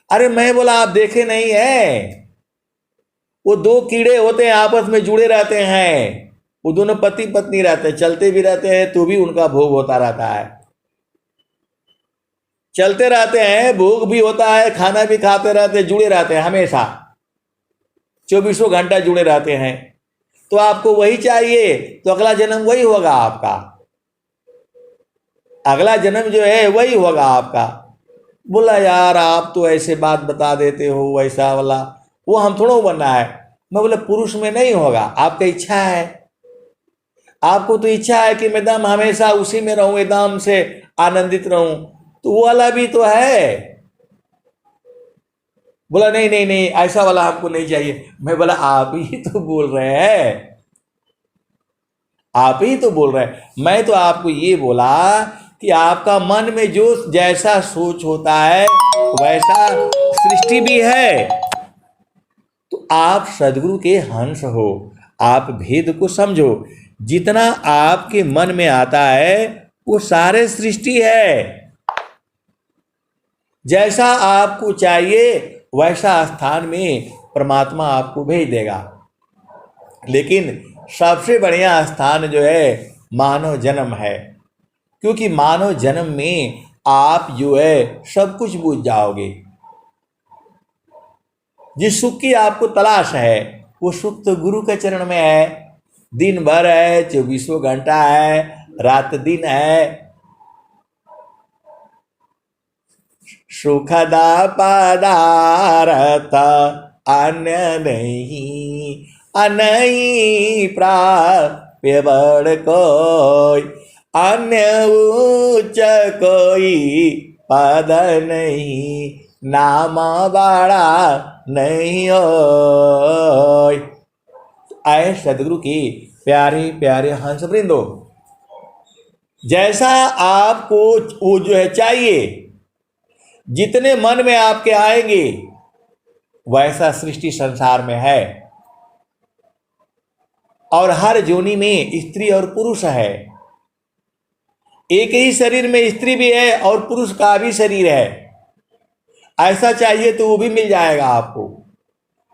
अरे मैं बोला आप देखे नहीं है, वो दो कीड़े होते हैं, आपस में जुड़े रहते हैं, वो दोनों पति पत्नी रहते हैं, चलते भी रहते हैं तो भी उनका भोग होता रहता है, चलते रहते हैं, भोग भी होता है, खाना भी खाते रहते हैं, जुड़े रहते हैं, हमेशा 24 घंटा जुड़े रहते हैं। तो आपको वही चाहिए तो अगला जन्म वही होगा आपका, अगला जन्म जो है वही होगा आपका। बोला यार आप तो ऐसे बात बता देते हो, वैसा वाला वो हम थोड़ा बनना है। मैं बोला पुरुष में नहीं होगा, आपका इच्छा है, आपको तो इच्छा है कि मैं एकदम हमेशा उसी में रहूं, एकदम से आनंदित रहूं, तो वो वाला भी तो है। बोला नहीं नहीं नहीं, ऐसा वाला हमको नहीं चाहिए। मैं बोला आप ही तो बोल रहे हैं, आप ही तो बोल रहे हैं। मैं तो आपको ये बोला कि आपका मन में जो जैसा सोच होता है वैसा सृष्टि भी है। तो आप सदगुरु के हंस हो, आप भेद को समझो, जितना आपके मन में आता है वो सारे सृष्टि है। जैसा आपको चाहिए वैसा स्थान में परमात्मा आपको भेज देगा। लेकिन सबसे बढ़िया स्थान जो है मानव जन्म है, क्योंकि मानव जन्म में आप जो है सब कुछ भूल जाओगे। जिस सुख की आपको तलाश है वो सुख तो गुरु के चरण में है। दिन भर है, 24 घंटा है, रात दिन है। सुखदा पदार्थ अन्य नहीं, अनई प्राप्य बड़ कोई, अन्य उच्च कोई पद नहीं, नाम बड़ा नहीं होय। आए सदगुरु की प्यारे प्यारे हंस वृंदो, जैसा आपको वो जो है चाहिए, जितने मन में आपके आएंगे वैसा सृष्टि संसार में है। और हर जोनी में स्त्री और पुरुष है, एक ही शरीर में स्त्री भी है और पुरुष का भी शरीर है। ऐसा चाहिए तो वो भी मिल जाएगा आपको।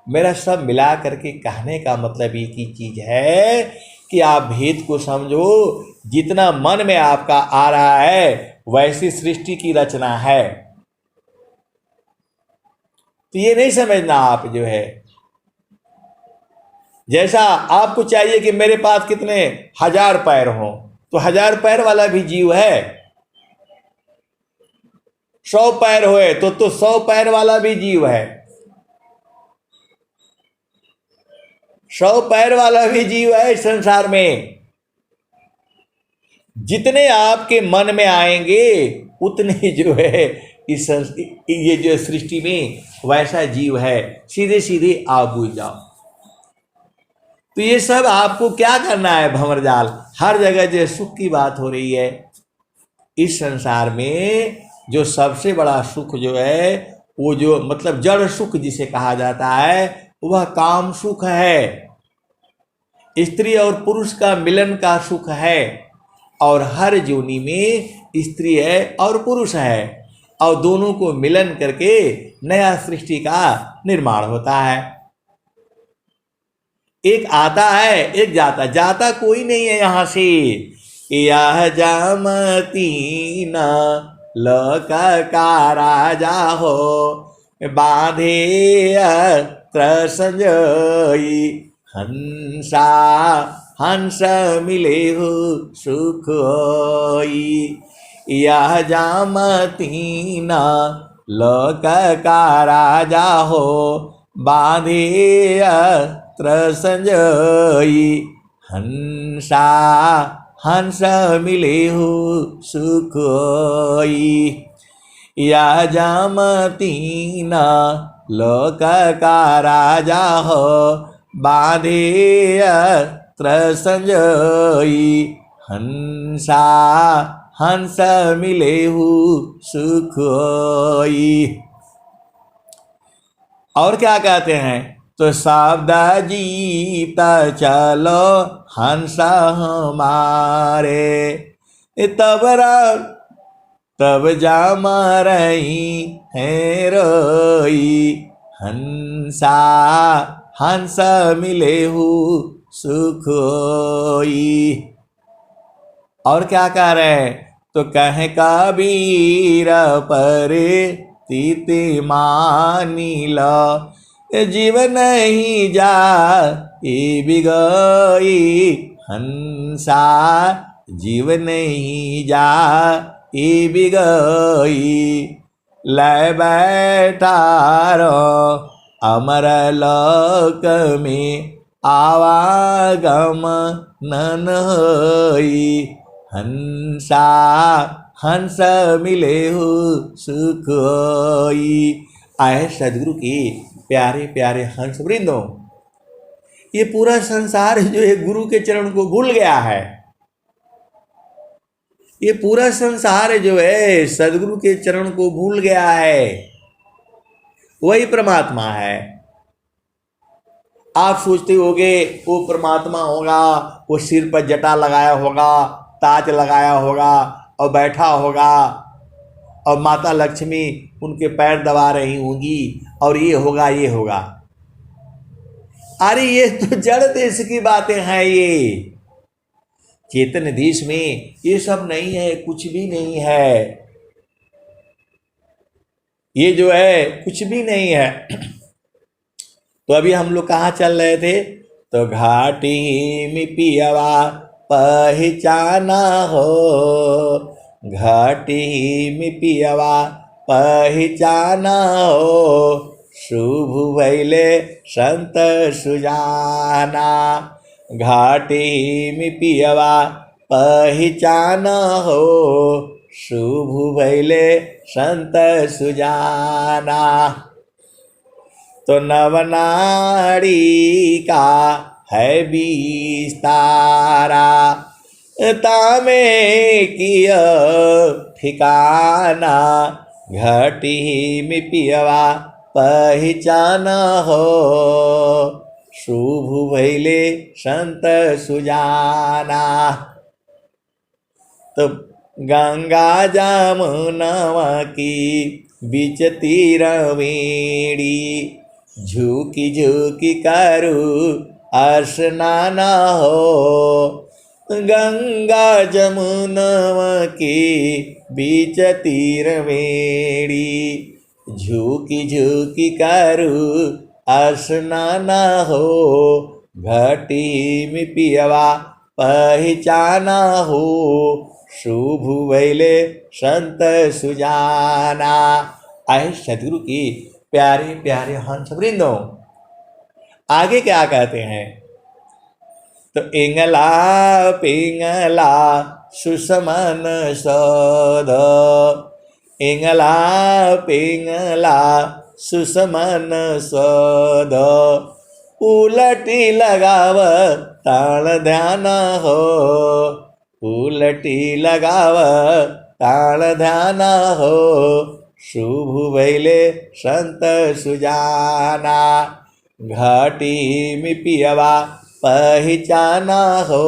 मेरा सब मिला करके कहने का मतलब एक ही चीज है कि आप भेद को समझो, जितना मन में आपका आ रहा है वैसी सृष्टि की रचना है। तो ये नहीं समझना आप जो है, जैसा आपको चाहिए कि मेरे पास कितने 1000 पैर हों, तो 1000 पैर वाला भी जीव है। 100 पैर हुए तो 100 पैर वाला भी जीव है। 100 पैर वाला भी जीव है इस संसार में। जितने आपके मन में आएंगे उतने जो है इस ये जो सृष्टि में वैसा जीव है। सीधे सीधे आप बुझ जाओ। तो ये सब आपको क्या करना है, भंवरजाल, हर जगह जो सुख की बात हो रही है। इस संसार में जो सबसे बड़ा सुख जो है वो जो मतलब जड़ सुख जिसे कहा जाता है वह काम सुख है। स्त्री और पुरुष का मिलन का सुख है, और हर योनि में स्त्री है और पुरुष है, और दोनों को मिलन करके नया सृष्टि का निर्माण होता है। एक आता है, एक जाता। जाता कोई नहीं है यहाँ से। यह जामती न लोक का राजा हो, बांधे अत्र संजोई, हंसा हंस मिले हो सुख होई। यह जामती न लोक का राजा हो, बांधे अत्र संजोई, हंसा हंस मिले हो सुख होई। यह जामती न लोक का राजा हो, बांधे अत्र संजोई, हंसा हंस मिले हो सुख होई। और क्या कहते हैं? तो शब्द जीता चलो हंस हमारे, तब जाम रही है रोई, हंसा हंस मिले हो सुख होई। और क्या कह रहे हैं? तो कहे कबीर परे तीति मानी लो, जीव नहीं जा ये बिगई, हंसा जीव नहीं जा ये बिगई। ले बैठा रो अमर लोक में, आवागम नन होई, हंसा हंस मिले हो सुख होई। आए सदगुरु की प्यारे प्यारे हंस वृंदों, ये पूरा संसार जो है गुरु के चरण को भूल गया है। ये पूरा संसार जो है सदगुरु के चरण को भूल गया है। वही परमात्मा है। आप सोचते होगे वो परमात्मा होगा, वो सिर पर जटा लगाया होगा, ताज लगाया होगा और बैठा होगा, और माता लक्ष्मी उनके पैर दबा रही होंगी, और ये होगा ये होगा। अरे ये तो जड़ देश की बातें हैं। ये चेतन देश में ये सब नहीं है, कुछ भी नहीं है। ये जो है कुछ भी नहीं है। तो अभी हम लोग कहाँ चल रहे थे? तो घाटी में पियवा पहचाना हो, घाटी में पियवा पहचाना हो, शुभ भैले संत सुजाना। घाटी में पियवा पहचाना हो, शुभ भैले संत सुजाना। तो नवनाड़ी का है विस्तारा, तामे किया ठिकाना। घटी में पियवा पहचाना हो, शुभ भैले संत सुजाना। तो गंगा जमुनवा की बीच तीरवेणी, झुकी झुकी करू स्नाना हो। गंगा जमुनवा की बीच तीरवेणी, झुकी झुकी करू स्नाना हो। घटी में पियवा पहचाना हो, शुभ भैले संत सुजाना। आए सदगुरु की प्यारे प्यारे हंस वृंदों, आगे क्या कहते हैं? तो इंगला पिंगला सुषमन सौद, इंगला पिंगला सुषमन सौद। उलटी लगाव ताण ध्यान हो, उलटी लगाव ताण ध्यान हो। शुभ भैले संत सुजाना। घाटी में पियवा पहचाना हो,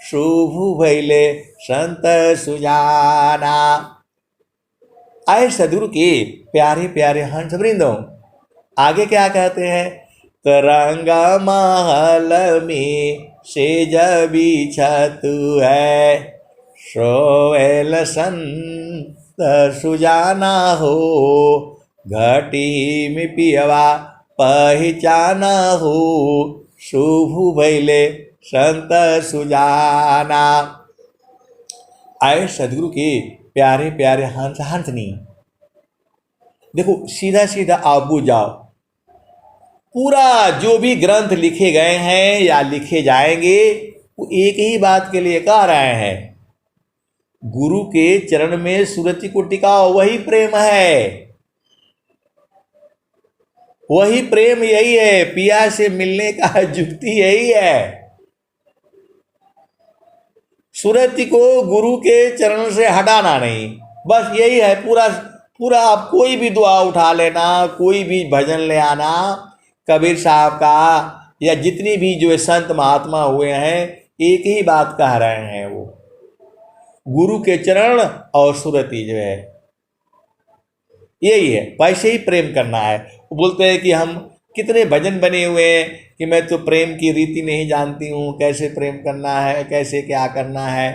शुभ भैले संत सुजाना। आए सदगुरु के प्यारे प्यारे हंस वृंदों, आगे क्या कहते हैं? तरंगा महल में सेज बिछतु है, सोएल संत सुजाना हो, घटी में पियवा पहचाना हो, शुभ भैले संत सुजाना। आए सदगुरु के प्यारे प्यारे हंस हंसनी, देखो सीधा सीधा आप बुझ जाओ, पूरा जो भी ग्रंथ लिखे गए हैं या लिखे जाएंगे वो एक ही बात के लिए कह रहे हैं, गुरु के चरण में सुरति को टिकाओ, वही प्रेम है, वही प्रेम यही है, पिया से मिलने का जुक्ति यही है। सुरति को गुरु के चरण से हटाना नहीं, बस यही है। पूरा पूरा आप कोई भी दुआ उठा लेना, कोई भी भजन ले आना, कबीर साहब का या जितनी भी जो संत महात्मा हुए हैं, एक ही बात कह रहे हैं, वो गुरु के चरण और सुरति जो है यही है, वैसे ही प्रेम करना है। वो बोलते हैं कि हम कितने भजन बने हुए हैं कि मैं तो प्रेम की रीति नहीं जानती हूँ, कैसे प्रेम करना है, कैसे क्या करना है।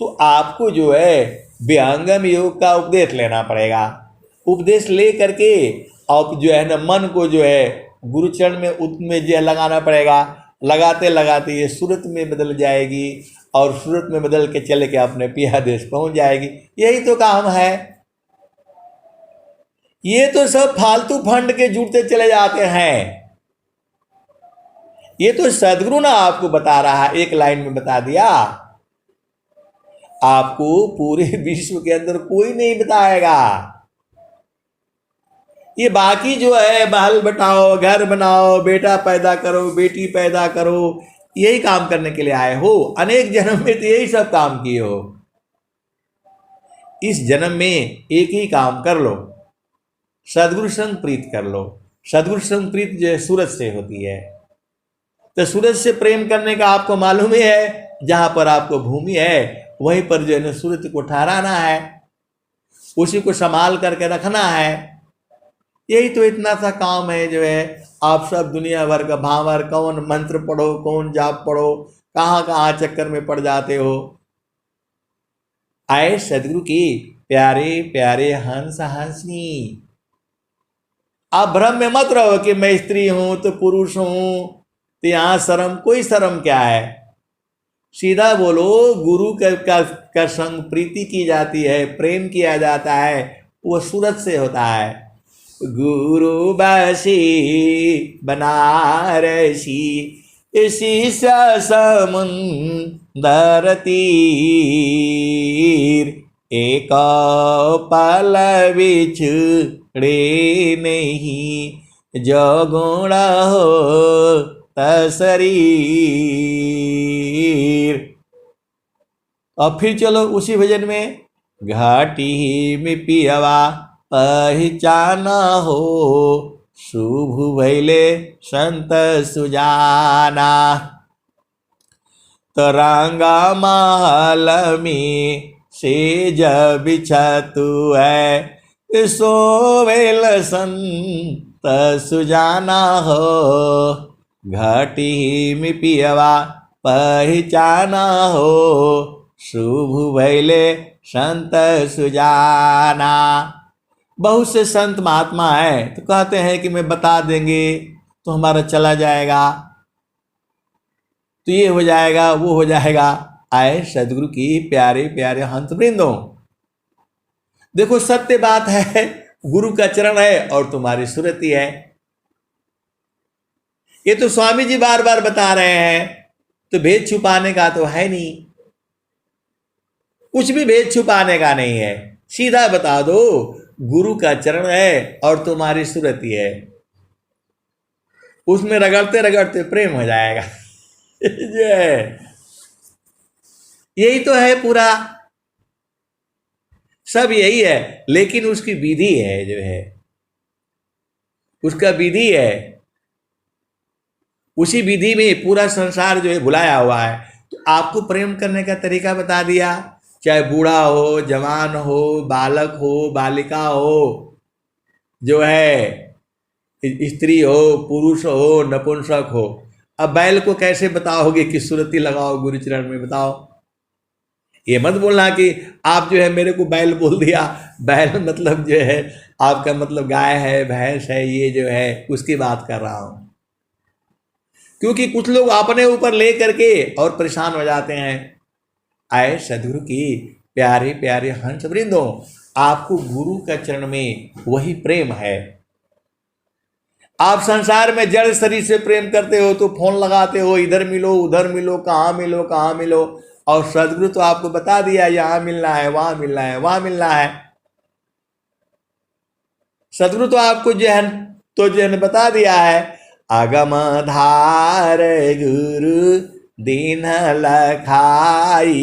तो आपको जो है विहंगम योग का उपदेश लेना पड़ेगा। उपदेश ले करके आप जो है ना मन को जो है गुरुचरण में उसमें जो लगाना पड़ेगा। लगाते लगाते ये सूरत में बदल जाएगी और सूरत में बदल के चले के अपने पिया देश पहुँच जाएगी। यही तो काम है। ये तो सब फालतू फंड के जुड़ते चले जाते हैं। ये तो सदगुरु ना आपको बता रहा है, एक लाइन में बता दिया। आपको पूरे विश्व के अंदर कोई नहीं बताएगा। ये बाकी जो है बाल बटाओ, घर बनाओ, बेटा पैदा करो, बेटी पैदा करो, यही काम करने के लिए आए हो। अनेक जन्म में तो यही सब काम किए हो। इस जन्म में एक ही काम कर लो, सदगुरु संग प्रीत कर लो। सदगुरु संग प्रीत जो है सूरज से होती है। तो सूरज से प्रेम करने का आपको मालूम ही है, जहां पर आपको भूमि है वहीं पर जो है सूरज को ठहराना है, उसी को संभाल करके रखना है। यही तो इतना सा काम है जो है। आप सब दुनिया भर का भावर, कौन मंत्र पढ़ो, कौन जाप पढ़ो, कहाँ कहाँ चक्कर में पड़ जाते हो। आए सदगुरु की प्यारे प्यारे हंस हंसनी, आप भ्रम में मत रहो कि मैं स्त्री हूं तो पुरुष हूं, तो यहां शर्म, कोई शर्म क्या है। सीधा बोलो, गुरु का संग प्रीति की जाती है, प्रेम किया जाता है, वो सूरत से होता है। गुरु बसी बनारसी इसी समुंदर तीर, एक पल बिछड़े नहीं, जो गुण हो तशरीर। और फिर चलो उसी भजन में, घाटी में पियवा पहचाना हो, शुभ भैले संत सुजाना। तरंगा महल में सेज बिछतु है, सोवेल संत सुजाना हो, घाटी में पियवा पहचाना हो, शुभ भैले संत सुजाना। बहुत से संत महात्मा है तो कहते हैं कि मैं बता देंगे तो हमारा चला जाएगा, तो ये हो जाएगा, वो हो जाएगा। आए सदगुरु की प्यारे प्यारे हंस वृंदों, देखो सत्य बात है, गुरु का चरण है और तुम्हारी सुरति है। ये तो स्वामी जी बार बार बता रहे हैं, तो भेद छुपाने का तो है नहीं, कुछ भी भेद छुपाने का नहीं है। सीधा बता दो, गुरु का चरण है और तुम्हारी सुरति है, उसमें रगड़ते रगड़ते प्रेम हो जाएगा। यही तो है पूरा, सब यही है। लेकिन उसकी विधि है जो है, उसका विधि है। उसी विधि में पूरा संसार जो है भुलाया हुआ है। तो आपको प्रेम करने का तरीका बता दिया, चाहे बूढ़ा हो, जवान हो, बालक हो, बालिका हो, जो है स्त्री हो, पुरुष हो, नपुंसक हो। अब बैल को कैसे बताओगे कि सुरती लगाओ गुरुचरण में, बताओ। ये मत बोलना कि आप जो है मेरे को बैल बोल दिया। बैल मतलब जो है आपका मतलब गाय है, भैंस है, ये जो है उसकी बात कर रहा हूं। क्योंकि कुछ लोग अपने ऊपर ले करके और परेशान हो जाते हैं। आए सदगुरु की प्यारे प्यारे हंस वृंदों, आपको गुरु का चरण में वही प्रेम है। आप संसार में जड़ शरीर से प्रेम करते हो तो फोन लगाते हो, इधर मिलो उधर मिलो, कहाँ मिलो कहाँ मिलो। और सदगुरु तो आपको बता दिया यहाँ मिलना है, वहां मिलना है, वहां मिलना है। सदगुरु तो आपको जो है बता दिया है, अगम धार गुरु दीन लखाई,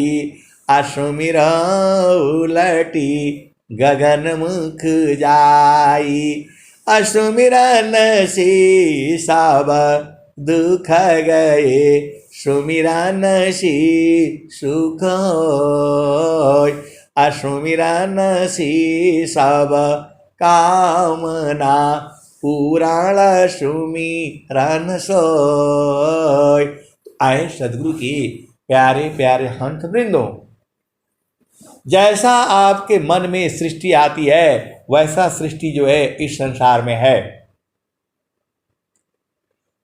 अസുमिर उलटी गगन मुख जाई, असुमिरन से सब दुख गए, सुमिरन से सुख होय, असुमिरन से सब कामना पुराण सुमिरन सोय। आए सदगुरु की प्यारे प्यारे हंस वृंदों, जैसा आपके मन में सृष्टि आती है वैसा सृष्टि जो है इस संसार में है।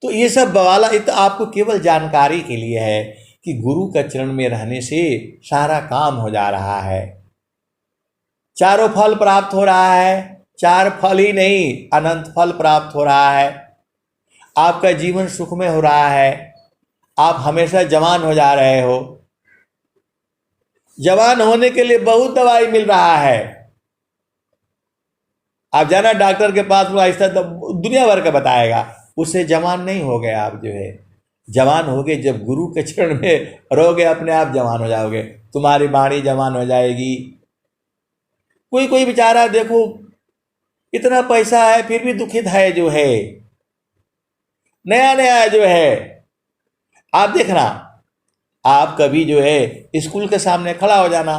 तो ये सब बवाला तो आपको केवल जानकारी के लिए है कि गुरु का चरण में रहने से सारा काम हो जा रहा है, चारों फल प्राप्त हो रहा है। चार फल ही नहीं, अनंत फल प्राप्त हो रहा है। आपका जीवन सुखमय हो रहा है। आप हमेशा जवान हो जा रहे हो। जवान होने के लिए बहुत दवाई मिल रहा है। आप जाना डॉक्टर के पास, वो ऐसा दुनिया भर का बताएगा, उससे जवान नहीं हो गए। आप जो है जवान हो गए जब गुरु के चरण में रहोगे, अपने आप जवान हो जाओगे, तुम्हारी वाणी जवान हो जाएगी। कोई कोई बेचारा देखो इतना पैसा है फिर भी दुखित है, जो है नया नया जो है। आप देखना, आप कभी जो है स्कूल के सामने खड़ा हो जाना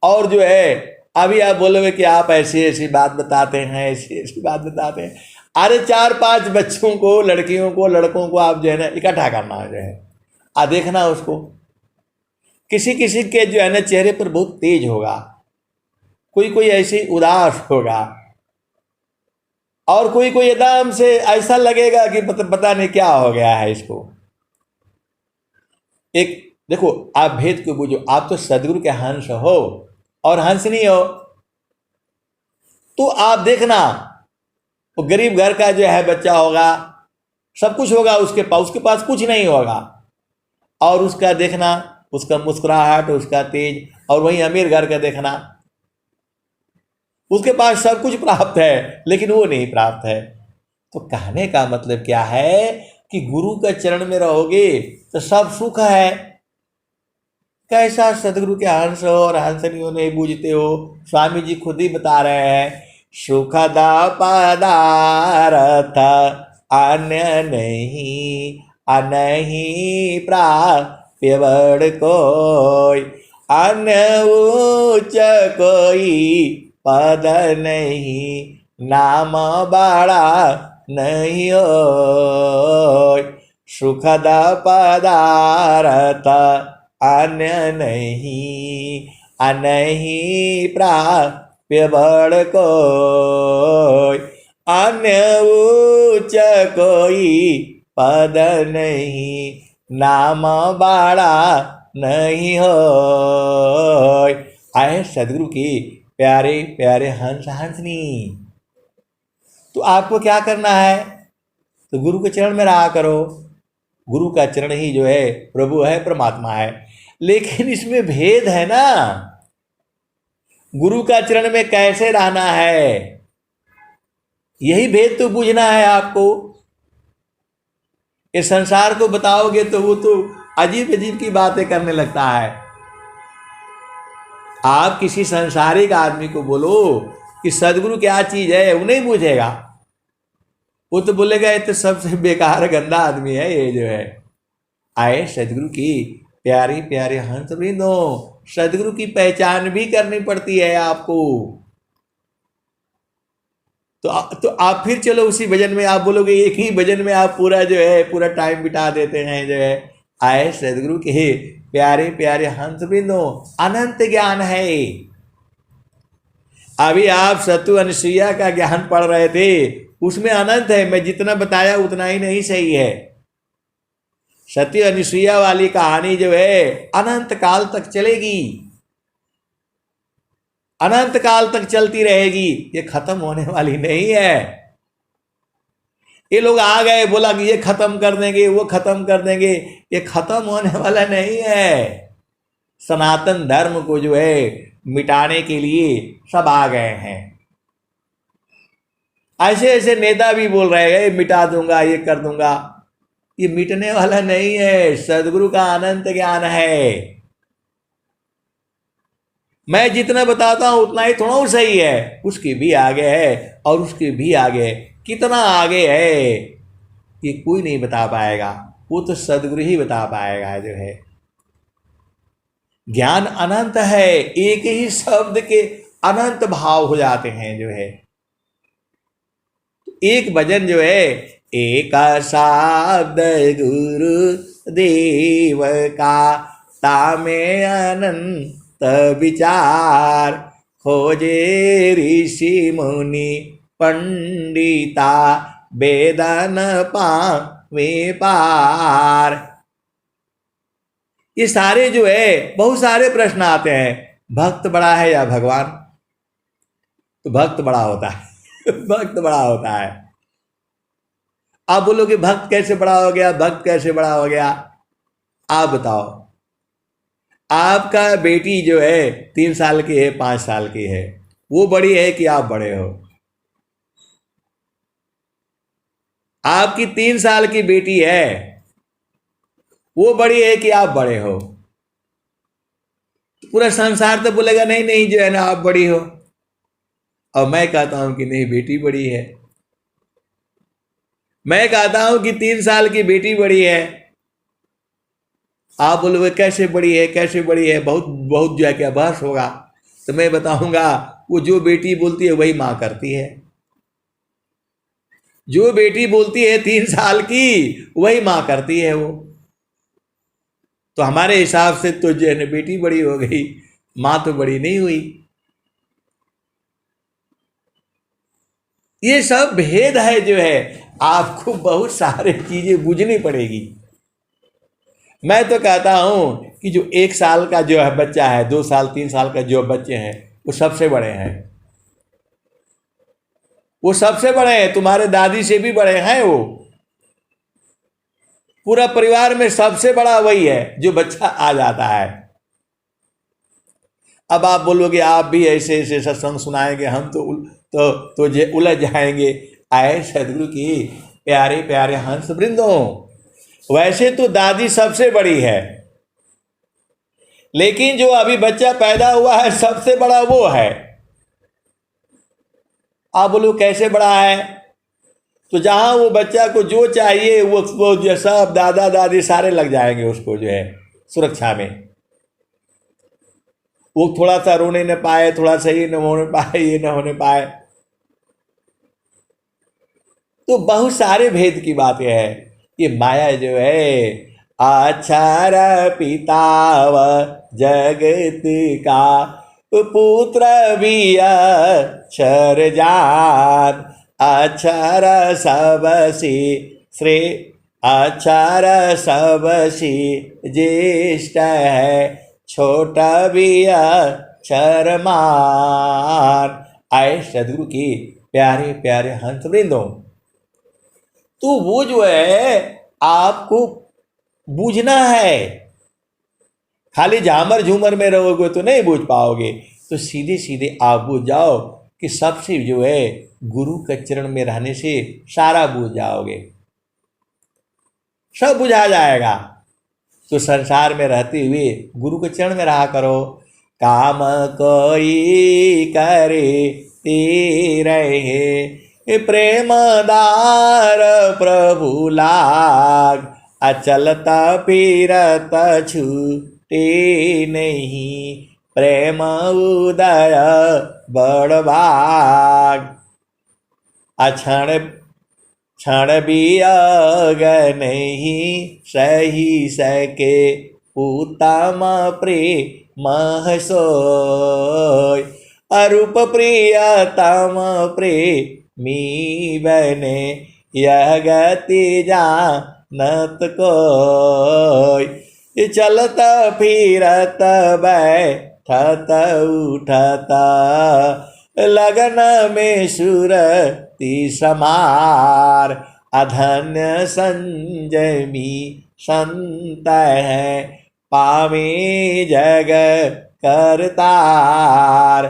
और जो है अभी आप बोलोगे कि आप ऐसी ऐसी बात बताते हैं, ऐसी ऐसी बात बताते हैं। अरे 4-5 बच्चों को, लड़कियों को, लड़कों को आप जो है ना इकट्ठा करना जो है, आ देखना उसको। किसी किसी के जो है ना चेहरे पर बहुत तेज होगा, कोई कोई ऐसे उदास होगा, और कोई कोई एकदम से ऐसा लगेगा कि पता नहीं क्या हो गया है इसको। एक देखो, आप भेद को बुझो, आप तो सदगुरु के हंस हो और हंसनी हो। तो आप देखना, वो गरीब घर का जो है बच्चा होगा, सब कुछ होगा उसके पास कुछ नहीं होगा, और उसका देखना, उसका मुस्कुराहट, उसका तेज। और वहीं अमीर घर का देखना, उसके पास सब कुछ प्राप्त है लेकिन वो नहीं प्राप्त है। तो कहने का मतलब क्या है कि गुरु के चरण में रहोगे तो सब सुख है। कैसा सदगुरु के हंस हो और हंसनियों नहीं बूझते हो। स्वामी जी खुद ही बता रहे हैं, सुखद पदार्थ अन्य नहीं, अनहि प्राप्य बड़ कोई, अन्य उच्च कोई पद नहीं, नाम बड़ा नहीं होय। सुखद पदार्थ अन्य नहीं, अनहि प्राप्य बड़ कोई, अन्य उच्च कोई पद नहीं, नाम बड़ा नहीं होय। आए सदगुरु की प्यारे प्यारे हंस हंसनी। तो आपको क्या करना है, तो गुरु के चरण में रहा करो। गुरु का चरण ही जो है प्रभु है, परमात्मा है। लेकिन इसमें भेद है ना, गुरु का चरण में कैसे रहना है, यही भेद तो बुझना है आपको। इस संसार को बताओगे तो वो तो अजीब अजीब की बातें करने लगता है। आप किसी संसारिक आदमी को बोलो कि सदगुरु क्या चीज है, वो नहीं पूछेगा। वो तो बोलेगा ये तो सबसे बेकार गंदा आदमी है ये जो है। आए सदगुरु की प्यारे प्यारे हंस वृंदो, सदगुरु की पहचान भी करनी पड़ती है आपको। तो आप फिर चलो उसी भजन में, आप बोलोगे एक ही भजन में आप पूरा जो है पूरा टाइम बिता देते हैं जो है। आए सदगुरु के प्यारे प्यारे हंस वृंदो, अनंत ज्ञान है। अभी आप सतु अनुसुईया का ज्ञान पढ़ रहे थे, उसमें अनंत है। मैं जितना बताया उतना ही नहीं सही है। सती अनुसुईया वाली कहानी जो है अनंत काल तक चलेगी, अनंत काल तक चलती रहेगी, ये खत्म होने वाली नहीं है। ये लोग आ गए बोला कि ये खत्म कर देंगे वो खत्म कर देंगे, ये खत्म होने वाला नहीं है। सनातन धर्म को जो है मिटाने के लिए सब आ गए हैं। ऐसे ऐसे नेता भी बोल रहे हैं मिटा दूंगा ये कर दूंगा, ये मिटने वाला नहीं है। सदगुरु का अनंत ज्ञान है। मैं जितना बताता हूं उतना ही थोड़ा सही है, उसके भी आगे है और उसके भी आगे है। कितना आगे है ये कोई नहीं बता पाएगा, वो तो सदगुरु ही बता पाएगा जो है। ज्ञान अनंत है, एक ही शब्द के अनंत भाव हो जाते हैं जो है। एक भजन जो है, एक शब्द गुरु देव का तामे अनंत विचार, खोजे ऋषि मुनि पंडिता वेदन पावे पार। ये सारे जो है बहुत सारे प्रश्न आते हैं, भक्त बड़ा है या भगवान? तो भक्त बड़ा होता है भक्त बड़ा होता है। आप बोलोगे भक्त कैसे बड़ा हो गया, भक्त कैसे बड़ा हो गया? आप बताओ। आपका बेटी जो है 3 साल की है 5 साल की है, वो बड़ी है कि आप बड़े हो? आपकी 3 साल की बेटी है, वो बड़ी है कि आप बड़े हो? पूरा संसार तो बोलेगा नहीं नहीं जो है ना आप बड़ी हो, और मैं कहता हूं कि नहीं बेटी बड़ी है। मैं कहता हूं कि 3 साल की बेटी बड़ी है। आप बोलोगे कैसे बड़ी है कैसे बड़ी है, बहुत बहुत जो है क्या बहस होगा। तो मैं बताऊंगा, वो जो बेटी बोलती है वही माँ करती है। जो बेटी बोलती है 3 साल की वही माँ करती है वो। तो हमारे हिसाब से तो जो है बेटी बड़ी हो गई, माँ तो बड़ी नहीं हुई। ये सब भेद है जो है, आपको बहुत सारे चीजें बुझनी पड़ेगी। मैं तो कहता हूं कि जो 1 साल का जो है बच्चा है, 2 साल 3 साल का जो बच्चे हैं वो सबसे बड़े हैं, वो सबसे बड़े हैं, तुम्हारे दादी से भी बड़े हैं वो। पूरा परिवार में सबसे बड़ा वही है जो बच्चा आ जाता है। अब आप बोलोगे आप भी ऐसे ऐसे सत्संग सुनाएंगे, हम तो जे उलझ जाएंगे। आए सदगुरु की प्यारे प्यारे हंस वृंदों, वैसे तो दादी सबसे बड़ी है, लेकिन जो अभी बच्चा पैदा हुआ है सबसे बड़ा वो है। आप बोलो कैसे बड़ा है? तो जहां वो बच्चा को जो चाहिए वो जो सब दादा दादी सारे लग जाएंगे उसको जो है सुरक्षा में। वो थोड़ा सा रोने न पाए, थोड़ा सा ये न होने पाए, ये न होने पाए। तो बहुत सारे भेद की बातें है। ये माया जो है, अक्षर पिताव जगत का पुत्र भी अक्षर जान, अक्षर सबसी श्रे अक्षर सबसी ज्येष्ठ है, छोटा भी अक्षर मान। आए सदगुरु की प्यारे प्यारे हंस वृंदों, तो वो जो है आपको बूझना है। खाली झामर झूमर में रहोगे तो नहीं बूझ पाओगे। तो सीधे सीधे आप बूझ जाओ कि सबसे जो है गुरु के चरण में रहने से सारा बूझ जाओगे, सब बुझा जाएगा। तो संसार में रहते हुए गुरु के चरण में रहा करो। काम कोई करे ते रहे, प्रेमदार प्रभु लाग, अचलता फिरत छूटे नहीं, प्रेम उदय बड़ भाग। अक्षण क्षण बियोग नहीं सही सके, उत्तम प्रेम सोय, अरूप प्रियतम प्रेमी बने, यह गति जानत कोय। चलत फिरत बैठत उठत, लगन में सुरति समार, अधन्य संजमी संत है, पावे जग करतार।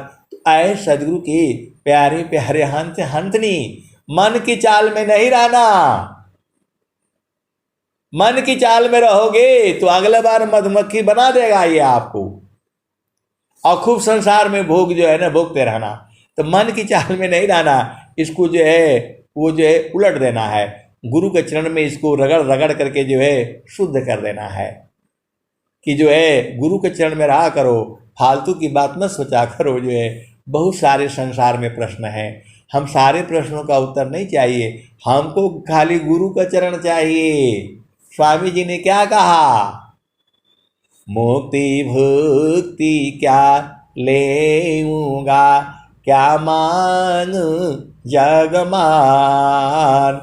ऐ सदगुरु के प्यारे प्यारे हंस हंसनी, मन की चाल में नहीं रहना। मन की चाल में रहोगे तो अगले बार मधुमक्खी बना देगा ये आपको, और खूब संसार में भोग जो है ना भोगते रहना। तो मन की चाल में नहीं रहना, इसको जो है वो जो है उलट देना है, गुरु के चरण में इसको रगड़ रगड़ करके जो है शुद्ध कर देना है, कि जो है गुरु के चरण में रहा करो, फालतू की बात न सोचा करो। जो है बहुत सारे संसार में प्रश्न हैं, हम सारे प्रश्नों का उत्तर नहीं चाहिए, हमको खाली गुरु का चरण चाहिए। स्वामी जी ने क्या कहा, मुक्ति भुक्ति क्या लेऊंगा, क्या मांगू जग मान,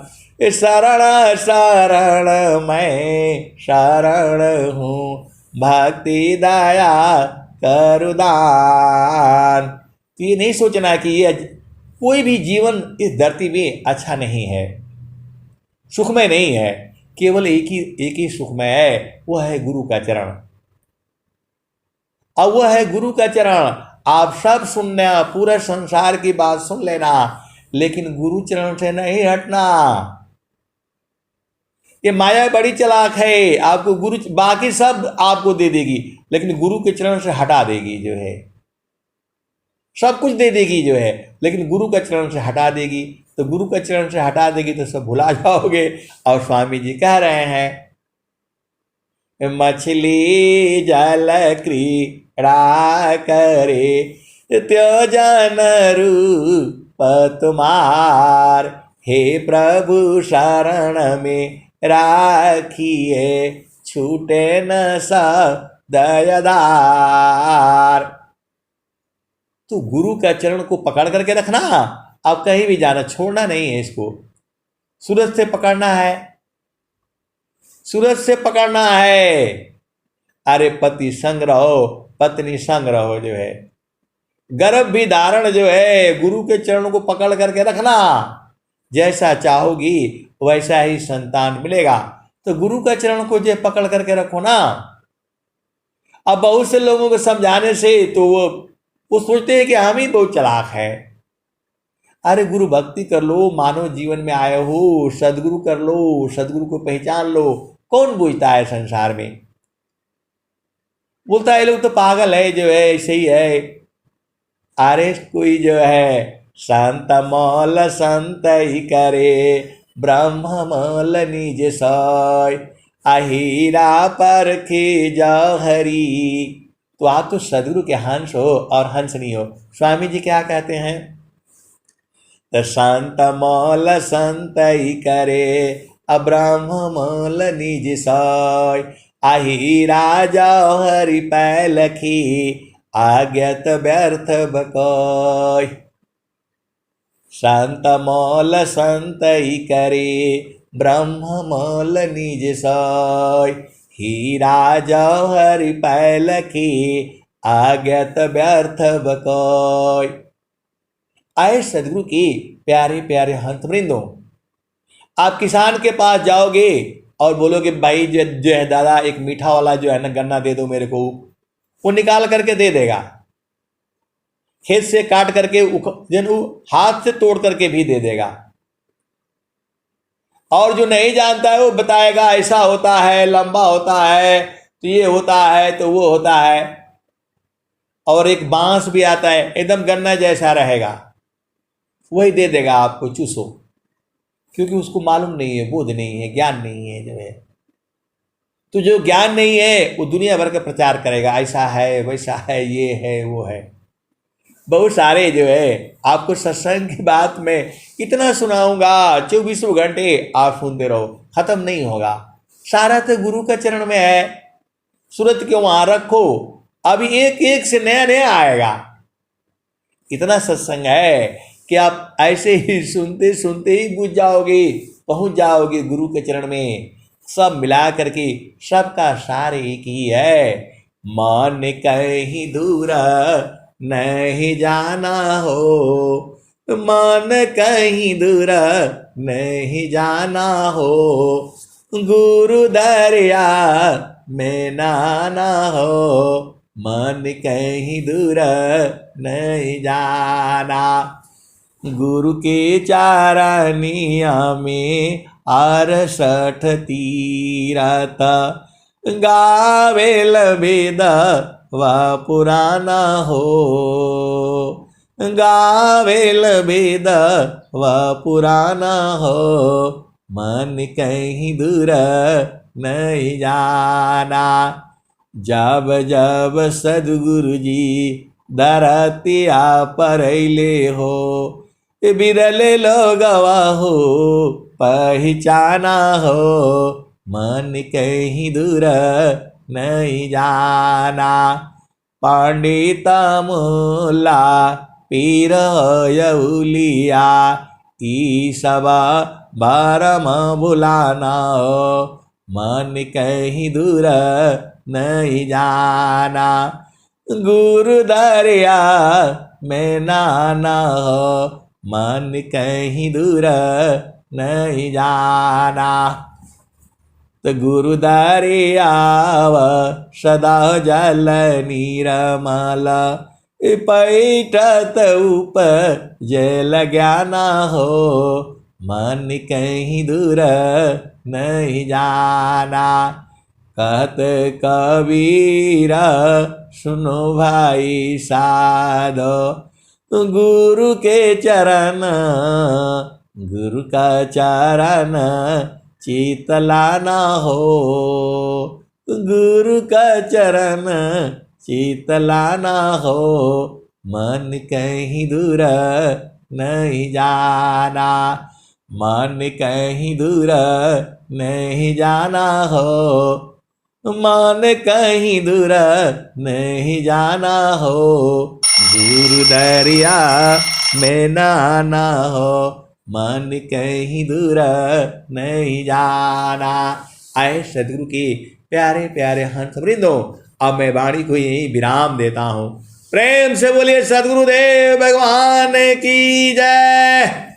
शरण शरण मैं शरण हूँ, भक्ति दया करुदान। तो ये नहीं सोचना कि ये कोई भी जीवन इस धरती में अच्छा नहीं है, सुखमय नहीं है, केवल एक ही सुखमय है, वह है गुरु का चरण। अब वह है गुरु का चरण। आप सब सुनना, पूरे संसार की बात सुन लेना, लेकिन गुरु चरण से नहीं हटना। ये माया बड़ी चालाक है, आपको गुरु बाकी सब आपको दे देगी, लेकिन गुरु के चरण से हटा देगी। जो है सब कुछ दे देगी जो है, लेकिन गुरु का चरण से हटा देगी। तो गुरु का चरण से हटा देगी तो सब भुला जाओगे। और स्वामी जी कह रहे हैं, मछली जल क्रीड़ा करे, त्यजन रूप तुम्हार, हे प्रभु शरण में राखिए, छूटे न दयादार। तो गुरु का चरण को पकड़ करके रखना, अब कहीं भी जाना, छोड़ना नहीं है इसको। सूरज से पकड़ना है, सूरज से पकड़ना है। अरे पति संग रहो, पत्नी संग रहो। जो है गर्भ भी धारण जो है गुरु के चरणों को पकड़ करके रखना, जैसा चाहोगी वैसा ही संतान मिलेगा। तो गुरु का चरण को जो पकड़ करके रखो ना। अब बहुत से लोगों को समझाने से तो वो सोचते हैं कि हम ही बहुत चालाक है। अरे गुरु भक्ति कर लो, मानव जीवन में आए हो, सदगुरु कर लो, सदगुरु को पहचान लो। कौन पूछता है संसार में, बोलता है लोग तो पागल है, जो है ऐसे ही है। अरे कोई जो है संत मौल संत ही करे, ब्रह्म मौल निज सोय, अहीरा पर खे जहरी। तो आप तो सदगुरु के हंस हो और हंसनी हो। स्वामी जी क्या कहते हैं, तो संत मौल संत ही करे, अब्रह्म मौल निज सोय, अहीरा जहरी पैलखी, आज्ञत व्यर्थ बकोय। संत मौल संत ही करे, ब्रह्म मौल निज सोय, हीरा जौहर पैलखी, आज्ञत व्यर्थ बकोय। आए सदगुरु की प्यारे प्यारे हंस वृंदों, आप किसान के पास जाओगे और बोलोगे भाई जो है दादा एक मीठा वाला जो है ना गन्ना दे दो मेरे को, वो निकाल करके दे देगा, खेत से काट करके हाथ से तोड़ करके भी दे देगा। और जो नहीं जानता है वो बताएगा ऐसा होता है, लंबा होता है, तो ये होता है, तो वो होता है। और एक बांस भी आता है, एकदम गन्ना जैसा रहेगा, वही दे देगा आपको, चूसो, क्योंकि उसको मालूम नहीं है, बोध नहीं है, ज्ञान नहीं है जो है। तो जो ज्ञान नहीं है वो दुनिया भर का प्रचार करेगा, ऐसा है वैसा है, ये है वो है। बहुत सारे जो है आपको सत्संग की बात में इतना सुनाऊंगा, 24 घंटे आप सुनते रहो, खत्म नहीं होगा। सारा तो गुरु के चरण में है, सूरत के वहां रखो, अभी एक एक से नया नया आएगा। इतना सत्संग है कि आप ऐसे ही सुनते सुनते ही बुझ जाओगे, पहुंच जाओगे गुरु के चरण में। सब मिला करके सबका सार एक ही है। मन कहीं दूर नहीं जाना हो, मन कहीं दूर नहीं जाना हो, गुरु दरिया में नाना हो, मन कहीं दूर नहीं जाना। गुरु के चारनिया में 68 तीरथ, गावेल वेद व पुराना हो, गावेल वेद व पुराना हो, मन कहीं दूर नहीं जाना। जब जब सदगुरु जी धरतिया परैले हो, बिरले लोगवा हो पहचाना हो, मन कहीं दूर नहीं जाना। पंडित मुल्ला पीर यौलिया, ई सब बारम बुलाना हो, मन कहीं दूर नहीं जाना। गुरु दरिया में नाना हो, मन कहीं दूर नहीं जाना। तो गुरु दरियाव सदा जल नीरमल, पैठत उप जल ज्ञाना हो, मन कहीं दूर नहीं जाना। कहत कबीर सुनो भाई साधो, गुरु के चरण, गुरु का चरण चितलाना हो, गुरु का चरण चितलाना हो, मन कहीं दूर नहीं जाना, मन कहीं दूर नहीं जाना हो, मन कहीं दूर नहीं जाना हो, गुरु दरिया में नाना हो, मन कहीं दूर नहीं जाना। आए सदगुरु के प्यारे प्यारे हंस वृंदो, अब मैं वाणी को यही विराम देता हूँ। प्रेम से बोलिए सदगुरुदेव भगवान की जय।